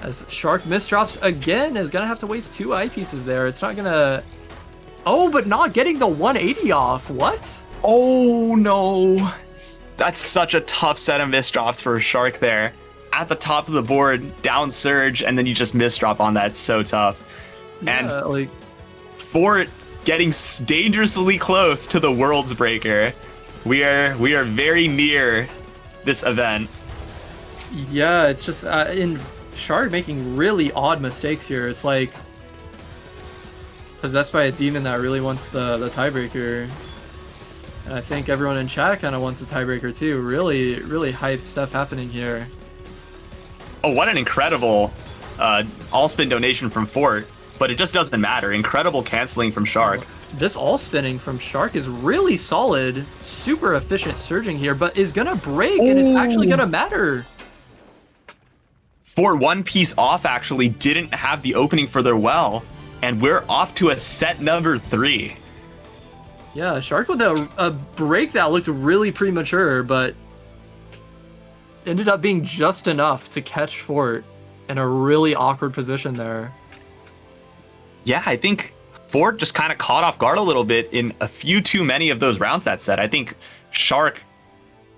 S1: As Shark misdrops again, is gonna have to waste 2 eyepieces there. It's not gonna... Oh, but not getting the 180 off. What?
S2: Oh, no. That's such a tough set of misdrops for Shark there. At the top of the board, down surge, and then you just misdrop on that. It's so tough.
S1: Yeah,
S2: and
S1: like...
S2: Fort getting dangerously close to the Worlds Breaker. We are very near this event.
S1: Yeah, it's just in Shark making really odd mistakes here. It's like possessed by a demon that really wants the tiebreaker. And I think everyone in chat kind of wants a tiebreaker too. Really hype stuff happening here.
S2: Oh, what an incredible all-spin donation from Fort. but it just doesn't matter. Incredible canceling from Shark.
S1: This all spinning from Shark is really solid, super efficient surging here, but is gonna break and it's actually gonna matter.
S2: For one piece off, actually didn't have the opening for their well, and we're off to a set number 3.
S1: Yeah, Shark with a break that looked really premature, but ended up being just enough to catch Fort in a really awkward position there.
S2: Yeah, I think Fort just kind of caught off guard a little bit in a few too many of those rounds that set. I think Shark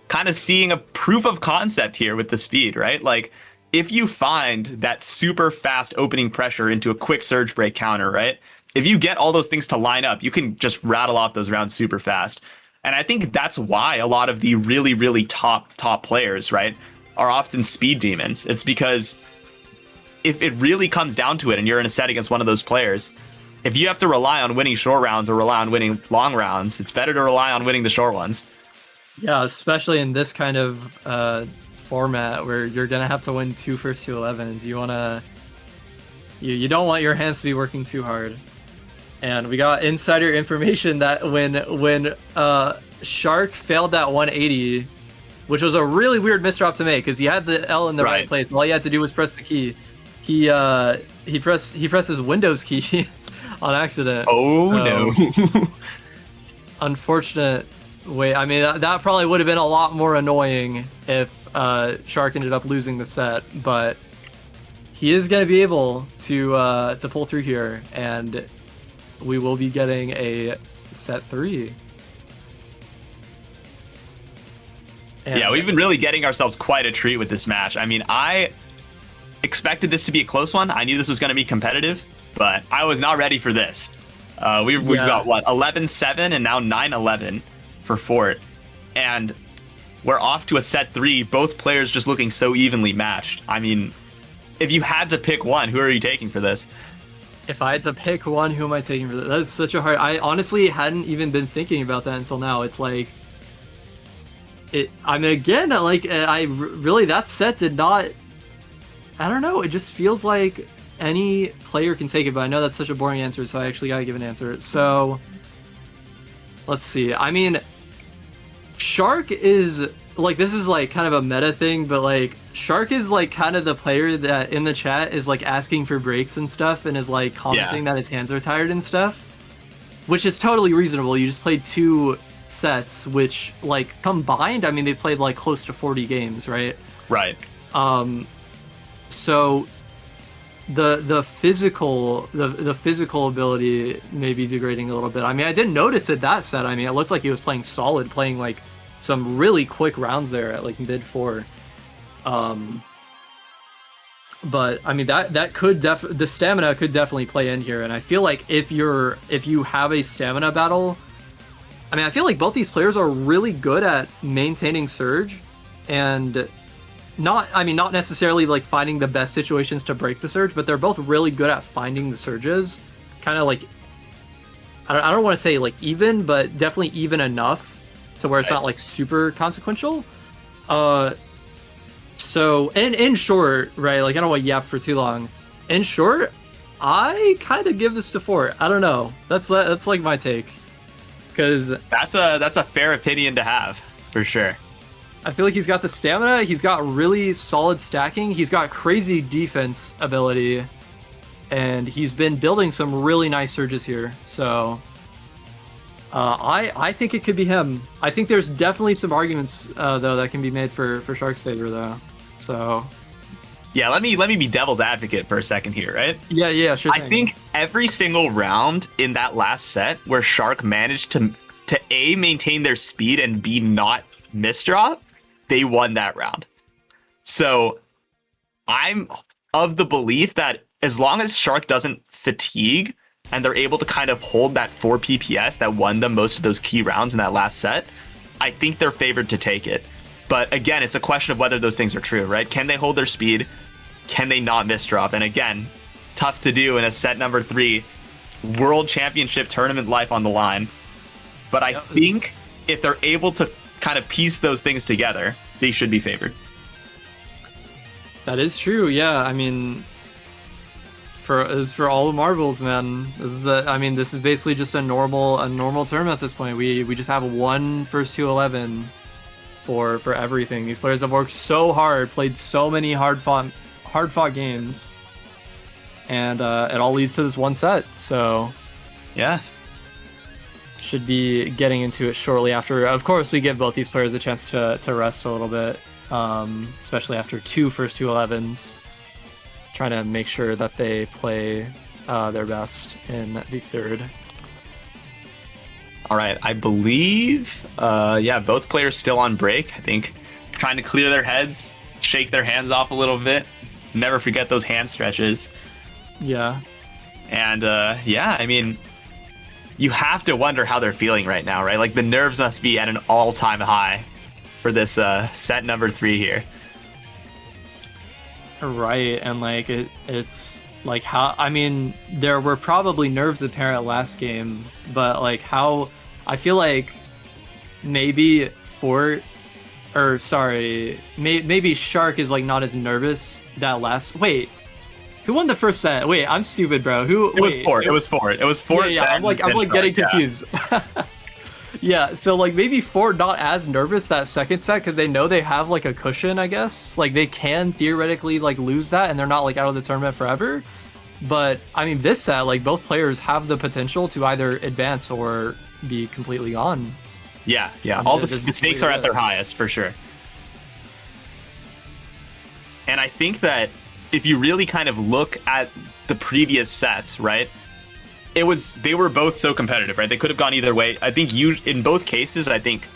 S2: kind of seeing a proof of concept here with the speed, right? Like, if you find that super fast opening pressure into a quick surge break counter, right? If you get all those things to line up, you can just rattle off those rounds super fast. And I think that's why a lot of the really, really top players, right, are often speed demons. It's because if it really comes down to it and you're in a set against one of those players, if you have to rely on winning short rounds or rely on winning long rounds, it's better to rely on winning the short ones.
S1: Yeah, especially in this kind of format where you're gonna have to win 2 first to 11s. You don't want your hands to be working too hard. And we got insider information that when Shark failed that 180, which was a really weird misdrop to make because he had the L in the right place. And all he had to do was press the key. He pressed his Windows key on accident.
S2: Oh no!
S1: Unfortunate way. I mean, that probably would have been a lot more annoying if Shark ended up losing the set, but he is going to be able to pull through here, and we will be getting a set 3. And
S2: yeah, we've been really getting ourselves quite a treat with this match. I mean, I expected this to be a close one. I knew this was going to be competitive, but I was not ready for this. We've got, what, 11-7 and now 9-11 for Fort. And we're off to a set 3, both players just looking so evenly matched. I mean, if you had to pick one, who are you taking for this?
S1: If I had to pick one, who am I taking for this? That is such a hard... I honestly hadn't even been thinking about that until now. It's like... I mean, again, like, really, that set did not... I don't know, it just feels like any player can take it, but I know that's such a boring answer, so I actually gotta give an answer. So, let's see. I mean, Shark is, like, this is, like, kind of a meta thing, but, like, Shark is, like, kind of the player that in the chat is, like, asking for breaks and stuff and is, like, commenting that his hands are tired and stuff, which is totally reasonable. You just played 2 sets, which, like, combined, I mean, they've played, like, close to 40 games, right?
S2: Right.
S1: So the physical ability may be degrading a little bit. I mean, I didn't notice it that set. I mean, it looked like he was playing solid, playing like some really quick rounds there at like mid 4. But I mean that could the stamina could definitely play in here, and I feel like if you have a stamina battle, I mean, I feel like both these players are really good at maintaining surge and not necessarily like finding the best situations to break the surge, but they're both really good at finding the surges. Kind of like, I don't want to say like even, but definitely even enough to where it's not like super consequential. So in short, right? Like I don't want to yap for too long. In short, I kind of give this to Fort. I don't know. That's like my take. Because
S2: that's a fair opinion to have for sure.
S1: I feel like he's got the stamina, he's got really solid stacking, he's got crazy defense ability, and he's been building some really nice surges here. So I think it could be him. I think there's definitely some arguments though that can be made for Shark's favor though. So
S2: yeah, let me be devil's advocate for a second here, right?
S1: Yeah, sure.
S2: I think every single round in that last set where Shark managed to A, maintain their speed, and B, not misdrop, they won that round. So I'm of the belief that as long as Shark doesn't fatigue and they're able to kind of hold that 4 PPS that won them most of those key rounds in that last set, I think they're favored to take it. But again, it's a question of whether those things are true, right? Can they hold their speed? Can they not misdrop? And again, tough to do in a set number 3, World Championship tournament life on the line. But I think if they're able to kind of piece those things together, they should be favored.
S1: That is true, yeah. I mean, for all the marbles, man. This is I mean, this is basically just a normal tournament at this point. We just have one first to 11 for everything. These players have worked so hard, played so many hard fought games, and it all leads to this one set. So
S2: yeah,
S1: should be getting into it shortly after. Of course, we give both these players a chance to rest a little bit, especially after two first 2-11s. Trying to make sure that they play their best in the third.
S2: All right, I believe, yeah, both players still on break. I think trying to clear their heads, shake their hands off a little bit. Never forget those hand stretches.
S1: Yeah.
S2: And yeah, I mean, you have to wonder how they're feeling right now, right? Like the nerves must be at an all-time high for this set number 3 here.
S1: Right, and like it's like how, I mean, there were probably nerves apparent last game, but like how I feel like maybe maybe Shark is like not as nervous that last. Wait, who won the first set? Wait, I'm stupid, bro. It was Fort.
S2: Yeah,
S1: I'm like getting confused. Yeah, so like maybe Fort not as nervous that second set because they know they have like a cushion, I guess. Like they can theoretically like lose that and they're not like out of the tournament forever. But I mean, this set, like both players have the potential to either advance or be completely gone.
S2: Yeah. All the stakes are at their highest for sure. And I think that if you really kind of look at the previous sets, right? They were both so competitive, right? They could have gone either way. I think in both cases, I think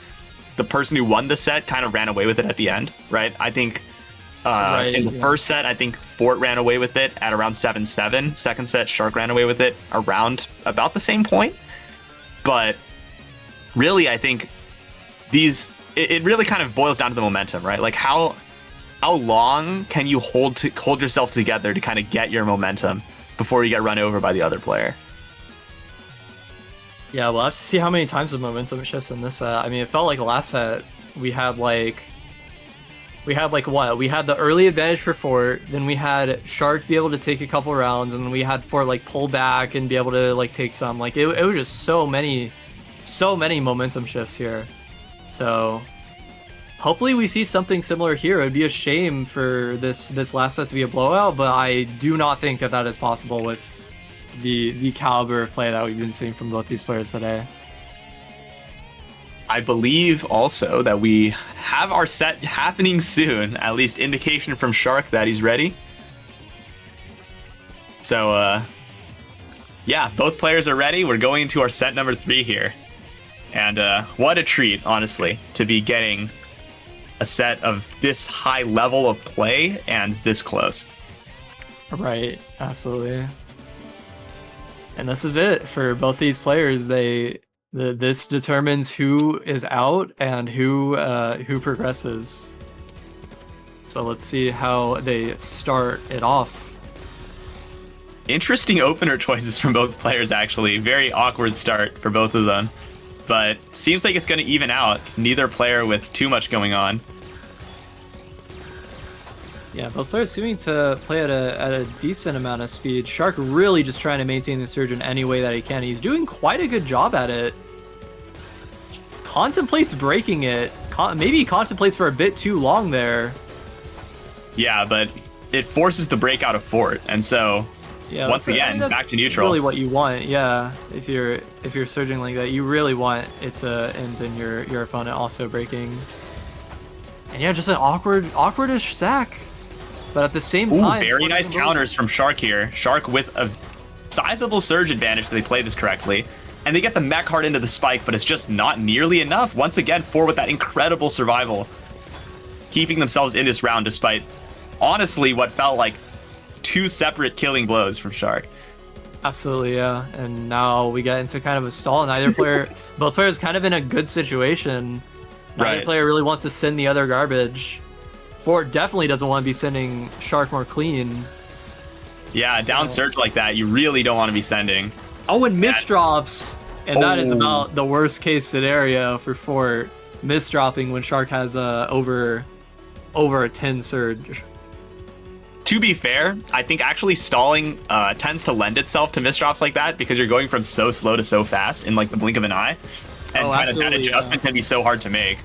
S2: the person who won the set kind of ran away with it at the end, right? I think in the first set, I think Fort ran away with it at around 7-7. Second set, Shark ran away with it around about the same point. But really, I think it really kind of boils down to the momentum, right? Like how long can you hold yourself together to kind of get your momentum before you get run over by the other player?
S1: Yeah, we'll have to see how many times the momentum shifts in this set. I mean, it felt like last set we had like what? We had the early advantage for Fort, then we had Shark be able to take a couple rounds, and then we had Fort like pull back and be able to like take some. Like it was just so many momentum shifts here. So hopefully we see something similar here. It'd be a shame for this last set to be a blowout, but I do not think that is possible with the caliber of play that we've been seeing from both these players today.
S2: I believe also that we have our set happening soon, at least indication from Shark that he's ready. So yeah, both players are ready. We're going into our set number 3 here. And what a treat, honestly, to be getting a set of this high level of play and this close.
S1: Right, absolutely. And this is it for both these players. This determines who is out and who progresses. So let's see how they start it off.
S2: Interesting opener choices from both players, actually. Very awkward start for both of them. But seems like it's going to even out. Neither player with too much going on.
S1: Yeah, both players seeming to play at a decent amount of speed. Shark really just trying to maintain the surge in any way that he can. He's doing quite a good job at it. Contemplates breaking it. Maybe he contemplates for a bit too long there.
S2: Yeah, but it forces the breakout of Fort, and so
S1: yeah,
S2: once again, back to neutral.
S1: Really, what you want, yeah. If you're surging like that, you really want it to end in your opponent also breaking. And yeah, just an awkwardish stack. But at the same time,
S2: very nice counters from Shark here. Shark with a sizable surge advantage if they play this correctly. And they get the mech hard into the spike, but it's just not nearly enough. Once again, Fort with that incredible survival. Keeping themselves in this round despite, honestly, what felt like 2 separate killing blows from Shark.
S1: Absolutely, yeah. And now we get into kind of a stall. Neither player, both players kind of in a good situation. Neither player really wants to send the other garbage. Fort definitely doesn't want to be sending Shark more clean.
S2: Yeah, down surge like that, you really don't want to be sending.
S1: Oh, and misdrops! And that is about the worst case scenario for Fort. Misdropping when Shark has over a 10 surge.
S2: To be fair, I think actually stalling tends to lend itself to misdrops like that because you're going from so slow to so fast in like the blink of an eye. And kind of that adjustment can be so hard to make.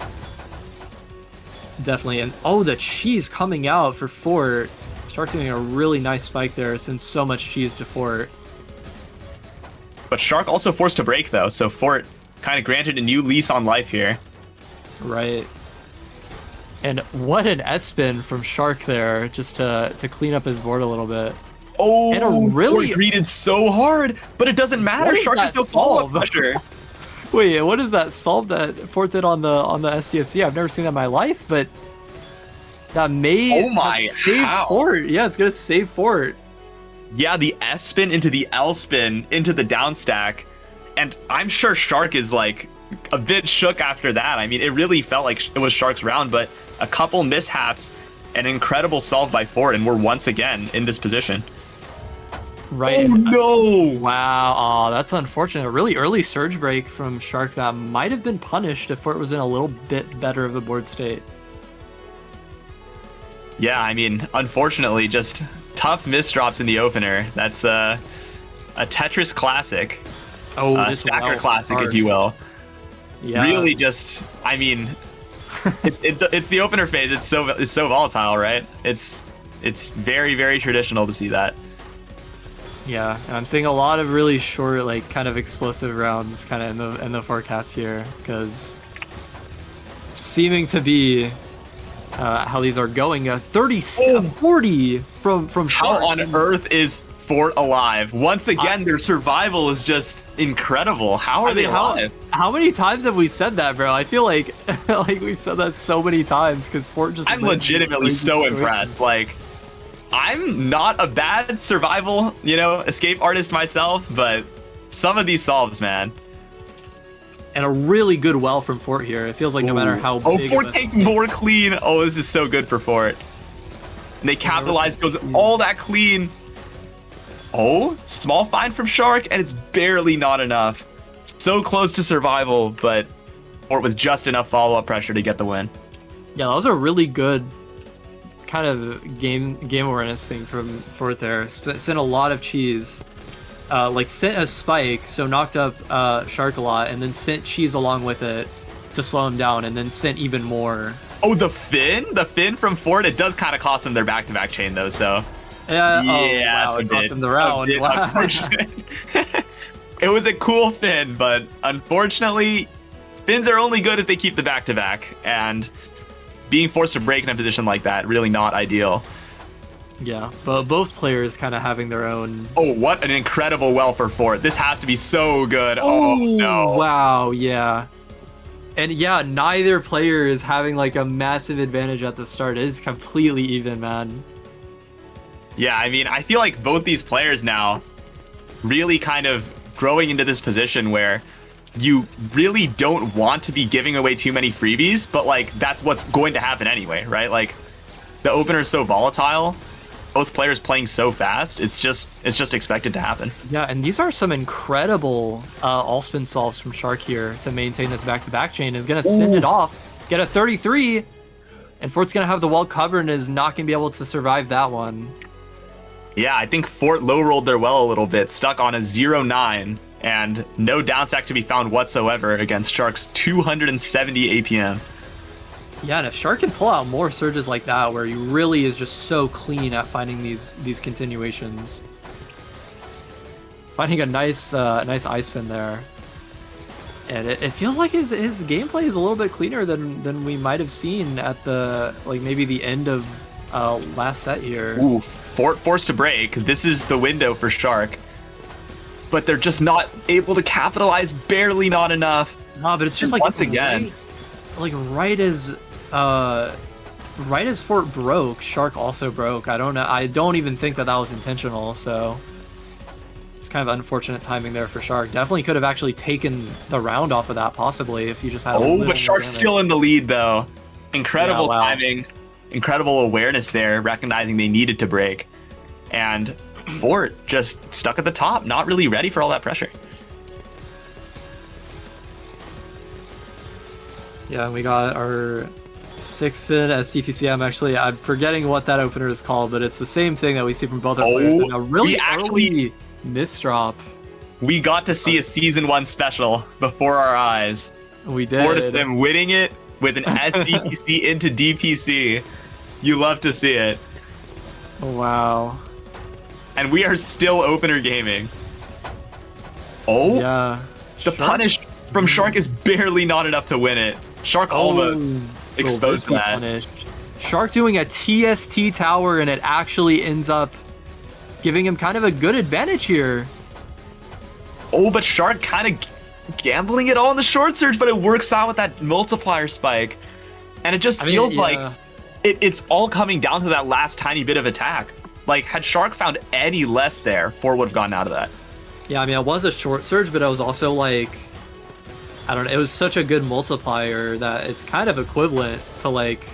S1: Definitely. And oh, the cheese coming out for Fort. Shark doing a really nice spike there since so much cheese to Fort.
S2: But Shark also forced to break though, so Fort kind of granted a new lease on life here.
S1: Right. And what an S-spin from Shark there, just to clean up his board a little bit.
S2: Oh,
S1: and a really
S2: Fort greeted so hard, but it doesn't matter. Shark has no follow-up pressure.
S1: Wait, what is that solve that Fort did on the SCSC? I've never seen that in my life, but that may save Fort. Yeah, it's gonna save Fort.
S2: Yeah, the S spin into the L spin into the down stack, and I'm sure Shark is like a bit shook after that. I mean, it really felt like it was Shark's round, but a couple mishaps, an incredible solve by Fort, and we're once again in this position.
S1: Right.
S2: Oh no!
S1: Wow. Oh, that's unfortunate. A really early surge break from Shark that might have been punished if Fort was in a little bit better of a board state.
S2: Yeah, I mean, unfortunately, just tough misdrops in the opener. That's a Tetris classic.
S1: Oh,
S2: a stacker classic, if you will.
S1: Yeah.
S2: Really, just I mean, it's the opener phase. It's so volatile, right? It's very, very traditional to see that.
S1: Yeah, I'm seeing a lot of really short, like kind of explosive rounds, kind of in the forecast here, because seeming to be how these are going. 40 from Shark.
S2: How on earth is Fort alive? Once again, their survival is just incredible. How are they alive?
S1: How many times have we said that, bro? I feel like like we've said that so many times because Fort just.
S2: I'm legitimately so impressed. Like, I'm not a bad survival, escape artist myself, but some of these solves, man.
S1: And a really good well from Fort here. It feels like no matter how big.
S2: Fort takes more clean. Oh, this is so good for Fort. And they capitalize, goes all that clean. Oh, small find from Shark, and it's barely not enough. So close to survival, but Fort with just enough follow-up pressure to get the win.
S1: Yeah, that was a really good kind of game awareness thing from Fort there. Sent a lot of cheese. Like sent a spike, so knocked up Shark a lot, and then sent cheese along with it to slow him down, and then sent even more.
S2: Oh, the fin from Fort, it does kind of cost them their back-to-back chain though, so.
S1: Yeah, wow, it cost them the round. Wow.
S2: It was a cool fin, but unfortunately, fins are only good if they keep the back-to-back, and being forced to break in a position like that, really not ideal.
S1: Yeah, but both players kind of having their own.
S2: Oh, what an incredible well for Fort. This has to be so good. Oh, no.
S1: Wow, yeah. And yeah, neither player is having like a massive advantage at the start. It is completely even, man.
S2: Yeah, I mean, I feel like both these players now really kind of growing into this position where you really don't want to be giving away too many freebies, but like that's what's going to happen anyway, right? Like the opener is so volatile, both players playing so fast, it's just expected to happen.
S1: Yeah, and these are some incredible all spin solves from Shark here to maintain this back-to-back chain. Is gonna send it off, get a 33, and Fort's gonna have the well covered and is not gonna be able to survive that one.
S2: Yeah, I think Fort low rolled their well a little bit, stuck on a 0-9, and no downstack to be found whatsoever against Shark's 270 APM.
S1: Yeah, and if Shark can pull out more surges like that, where he really is just so clean at finding these continuations, finding a nice ice spin there, and it feels like his gameplay is a little bit cleaner than we might have seen at the maybe the end of last set here.
S2: Ooh, Fort forced to break. This is the window for Shark, but they're just not able to capitalize. Barely not enough.
S1: No, but it's just
S2: and
S1: like
S2: once again,
S1: right as Fort broke, Shark also broke. I don't know. I don't even think that was intentional. So it's kind of unfortunate timing there for Shark. Definitely could have actually taken the round off of that, possibly, if you just had.
S2: But Shark's still in the lead though. Incredible timing, incredible awareness there, recognizing they needed to break, and Fort just stuck at the top, not really ready for all that pressure.
S1: Yeah, we got our 6-pin SDPC. I'm forgetting what that opener is called, but it's the same thing that we see from both our players. And a really early misdrop.
S2: We got to see a Season 1 special before our eyes.
S1: We did.
S2: FORTISSIM winning it with an SDPC into DPC. You love to see it.
S1: Wow.
S2: And we are still opener gaming. Oh,
S1: yeah.
S2: The punish from Shark is barely not enough to win it. Shark almost exposed that.
S1: Punished. Shark doing a TST tower, and it actually ends up giving him kind of a good advantage here.
S2: Oh, but Shark kind of gambling it all in the short surge, but it works out with that multiplier spike. And it just feels like it's all coming down to that last tiny bit of attack. Like, had Shark found any less there, 4 would have gotten out of that.
S1: Yeah, I mean, it was a short surge, but it was also like, I don't know, it was such a good multiplier that it's kind of equivalent to like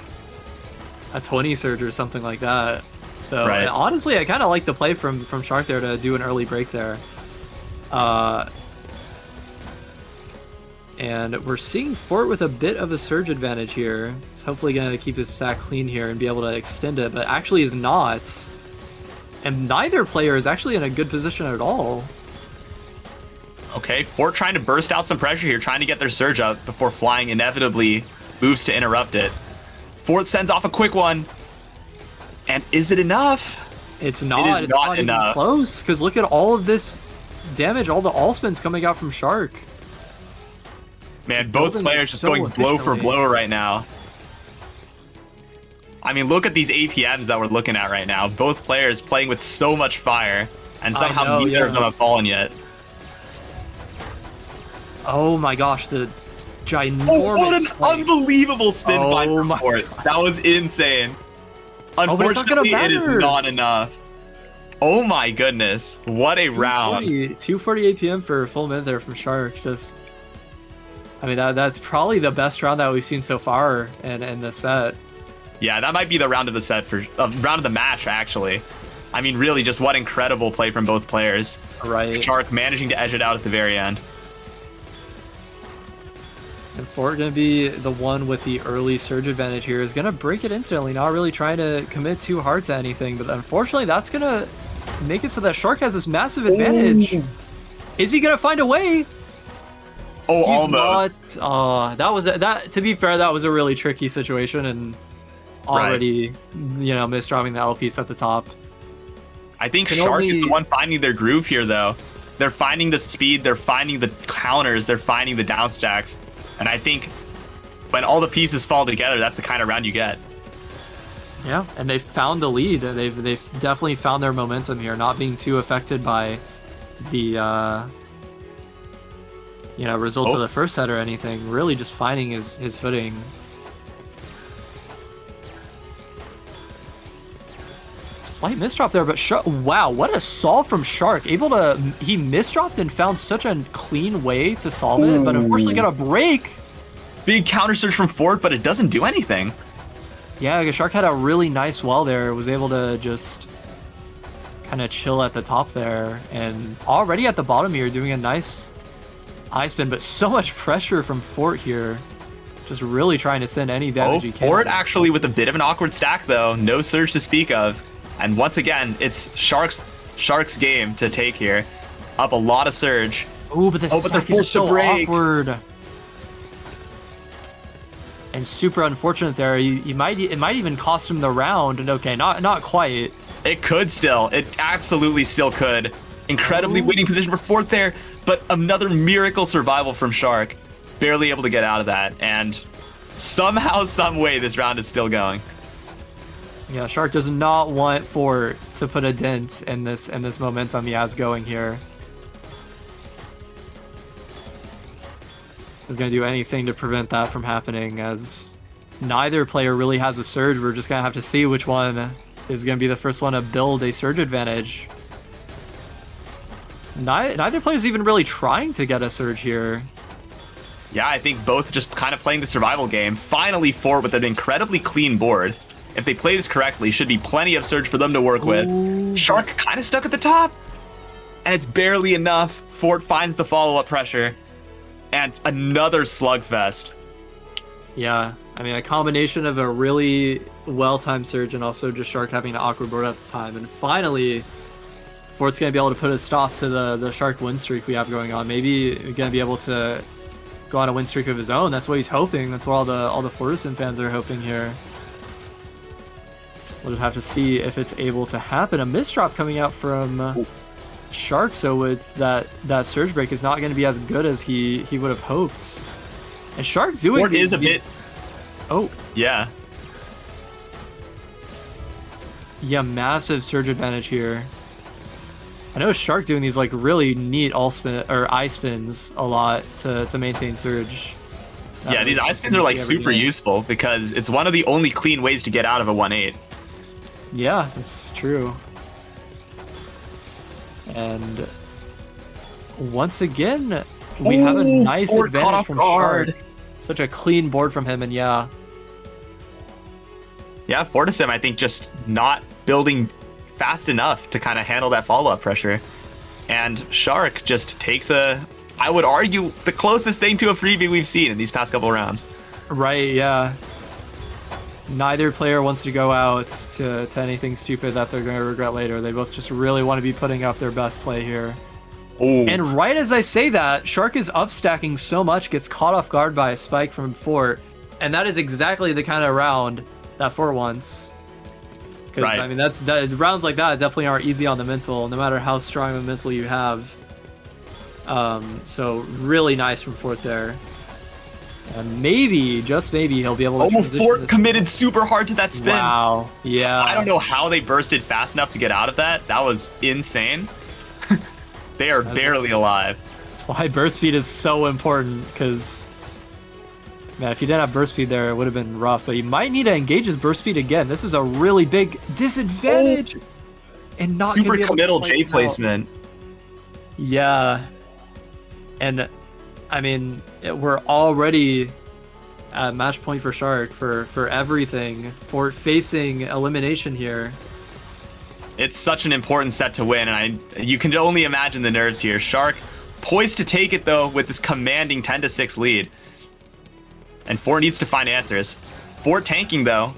S1: a 20 surge or something like that. So honestly, I kind of like the play from Shark there to do an early break there. And we're seeing Fort with a bit of a surge advantage here. He's hopefully going to keep his stack clean here and be able to extend it, but actually is not. And neither player is actually in a good position at all.
S2: Okay, Fort trying to burst out some pressure here, trying to get their surge up before Flying inevitably moves to interrupt it. Fort sends off a quick one. And is it enough?
S1: It's not. It's not enough. Even close, because look at all of this damage, all the all spins coming out from Shark.
S2: Man, both players just going blow for blow right now. I mean, look at these APMs that we're looking at right now. Both players playing with so much fire, and somehow neither of them have fallen yet.
S1: Oh my gosh, the ginormous...
S2: Oh, what an unbelievable spin by Fort. That was insane. Unfortunately, it is not enough. Oh my goodness, what a round.
S1: 240 APM for a full minute there from Shark. Just, I mean, that's probably the best round that we've seen so far in the set.
S2: Yeah, that might be the round of the set for round of the match, actually. I mean, really, just what incredible play from both players.
S1: Right.
S2: Shark managing to edge it out at the very end.
S1: And Fort going to be the one with the early surge advantage here. Is going to break it instantly, not really trying to commit too hard to anything. But unfortunately, that's going to make it so that Shark has this massive advantage. Ooh. Is he going to find a way?
S2: Oh, almost.
S1: That to be fair, that was a really tricky situation, and already, you know, misdropping the L piece at the top.
S2: I think Shark is the one finding their groove here, though. They're finding the speed, they're finding the counters, they're finding the down stacks. And I think when all the pieces fall together, that's the kind of round you get.
S1: Yeah, and they've found the lead. They've definitely found their momentum here, not being too affected by the results of the first set or anything. Really just finding his footing. Slight misdrop there, but wow, what a solve from Shark. He misdropped and found such a clean way to solve it, but unfortunately got a break.
S2: Big counter surge from Fort, but it doesn't do anything.
S1: Yeah, Shark had a really nice wall there, was able to just kind of chill at the top there, and already at the bottom here doing a nice eye spin, but so much pressure from Fort here. Just really trying to send any damage he can.
S2: Fort actually with a bit of an awkward stack though, no surge to speak of. And once again, it's Shark's game to take here. Up a lot of surge.
S1: Ooh, but they're forced to break. Awkward. And super unfortunate there. It might even cost him the round. And okay, not quite.
S2: It could still. It absolutely still could. Incredibly winning position for Fort there, but another miracle survival from Shark. Barely able to get out of that, and somehow, some way, this round is still going.
S1: Yeah, Shark does not want Fort to put a dent in this momentum he has going here. He's going to do anything to prevent that from happening, as neither player really has a surge. We're just going to have to see which one is going to be the first one to build a surge advantage. Neither player is even really trying to get a surge here.
S2: Yeah, I think both just kind of playing the survival game. Finally, Fort with an incredibly clean board. If they play this correctly, should be plenty of surge for them to work with. Shark kind of stuck at the top, and it's barely enough. Fort finds the follow-up pressure, and another slugfest.
S1: Yeah, I mean, a combination of a really well-timed surge and also just Shark having an awkward board at the time. And finally, Fort's going to be able to put a stop to the Shark win streak we have going on. Maybe going to be able to go on a win streak of his own. That's what he's hoping. That's what all the FORTISSIM fans are hoping here. We'll just have to see if it's able to happen. A misdrop coming out from Shark, so with that surge break is not going to be as good as he would have hoped. And Shark doing
S2: Fort is a bit.
S1: Oh
S2: Yeah.
S1: yeah, massive surge advantage here. I know Shark doing these like really neat all spin or eye spins a lot to maintain surge.
S2: Yeah, these eye spins are like super useful because it's one of the only clean ways to get out of a 1-8.
S1: Yeah, it's true. And once again, we have a nice
S2: Fort caught
S1: advantage
S2: off
S1: from
S2: guard.
S1: Shark. Such a clean board from him, and yeah,
S2: FORTISSIM, I think, just not building fast enough to kind of handle that follow-up pressure. And Shark just takes I would argue, the closest thing to a freebie we've seen in these past couple rounds.
S1: right, yeah. Neither player wants to go out to anything stupid that they're going to regret later. They both just really want to be putting up their best play here.
S2: Ooh.
S1: And right as I say that, Shark is upstacking so much, gets caught off guard by a spike from Fort, and that is exactly the kind of round that Fort wants. Because
S2: Right.
S1: I mean, rounds like that definitely aren't easy on the mental, no matter how strong of a mental you have. So really nice from Fort there. And maybe, just maybe, he'll be able to. transition
S2: Fort
S1: this-
S2: committed super hard to that spin.
S1: Wow. Yeah.
S2: I don't know how they bursted fast enough to get out of that. That was insane. They are barely alive.
S1: That's why burst speed is so important, because man, if you didn't have burst speed there, it would have been rough. But you might need to engage his burst speed again. This is a really big disadvantage. And not gonna
S2: Super
S1: be able to
S2: committal
S1: play
S2: J
S1: it out.
S2: placement.
S1: Yeah. And I mean, we're already at match point for Shark for everything, for facing elimination here.
S2: It's such an important set to win, and you can only imagine the nerves here. Shark poised to take it though with this commanding 10-6 lead. And Fort needs to find answers. Fort tanking though.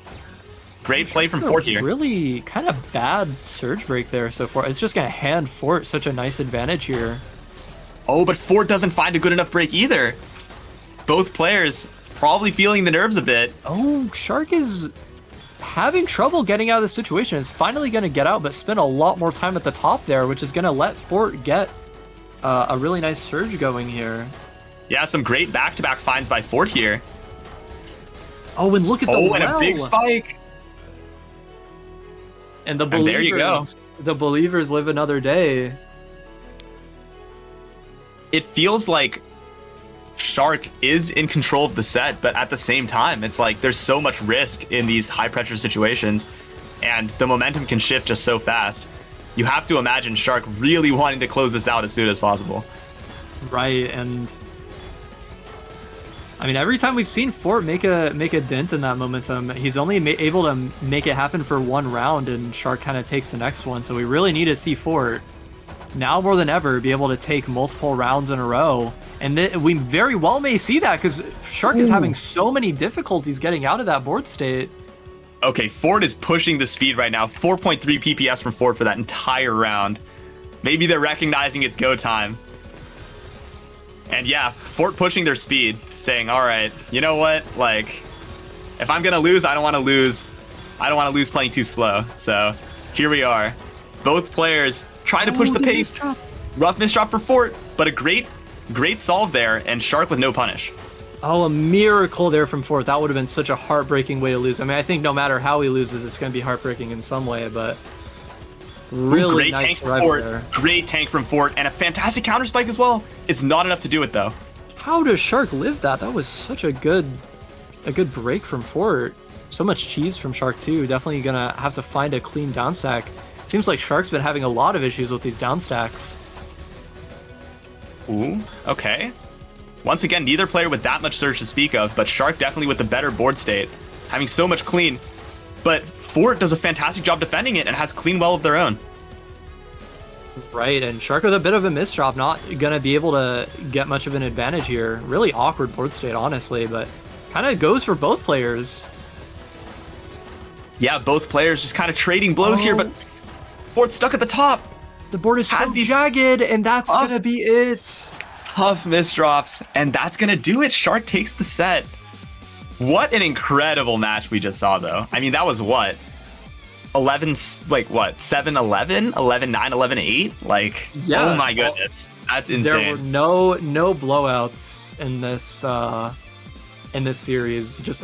S2: Great play from Fort here.
S1: Really kind of bad surge break there so far. It's just going to hand Fort such a nice advantage here.
S2: Oh, but Fort doesn't find a good enough break either. Both players probably feeling the nerves a bit.
S1: Oh, Shark is having trouble getting out of the situation. Is finally going to get out, but spend a lot more time at the top there, which is going to let Fort get a really nice surge going here.
S2: Yeah, some great back-to-back finds by Fort here.
S1: Oh, and look at the
S2: and a big spike.
S1: And the
S2: And
S1: believers,
S2: there you go.
S1: The believers live another day.
S2: It feels like Shark is in control of the set, but at the same time, it's like there's so much risk in these high-pressure situations, and the momentum can shift just so fast. You have to imagine Shark really wanting to close this out as soon as possible.
S1: Right, and I mean, every time we've seen Fort make a dent in that momentum, he's only able to make it happen for one round, and Shark kind of takes the next one. So we really need to see Fort now more than ever be able to take multiple rounds in a row, and we very well may see that because Shark is having so many difficulties getting out of that board state.
S2: Okay, Fort is pushing the speed right now. 4.3 PPS from Fort for that entire round. Maybe they're recognizing it's go time. And yeah, Fort pushing their speed, saying, all right, you know what? Like, if I'm going to lose, I don't want to lose. I don't want to lose playing too slow. So here we are. Both players trying to push the pace. Rough misdrop for Fort, but a great solve there, and Shark with no punish.
S1: Oh, a miracle there from Fort. That would have been such a heartbreaking way to lose. I mean, I think no matter how he loses, it's going to be heartbreaking in some way, but really
S2: great
S1: nice
S2: tank from
S1: drive
S2: Fort.
S1: there.
S2: Great tank from Fort, and a fantastic counter spike as well. It's not enough to do it though.
S1: How does Shark live that? That was such a good break from Fort. So much cheese from Shark too. Definitely gonna have to find a clean down stack. Seems like Shark's been having a lot of issues with these down stacks.
S2: Ooh, okay. Once again, neither player with that much surge to speak of, but Shark definitely with the better board state, having so much clean. But Fort does a fantastic job defending it and has clean well of their own.
S1: Right, and Shark with a bit of a misdrop, not gonna be able to get much of an advantage here. Really awkward board state, honestly, but kind of goes for both players.
S2: Yeah, both players just kind of trading blows here, but Fort's stuck at the top.
S1: The board is
S2: Has
S1: so
S2: these
S1: jagged, and that's gonna be it.
S2: tough misdrops, and that's gonna do it. Shark takes the set. What an incredible match we just saw, though. I mean, that was what? 11, like what? 7-11, 11-9, 11-8. Like,
S1: Yeah.
S2: oh my goodness, that's
S1: There
S2: insane.
S1: were no blowouts in this series. Just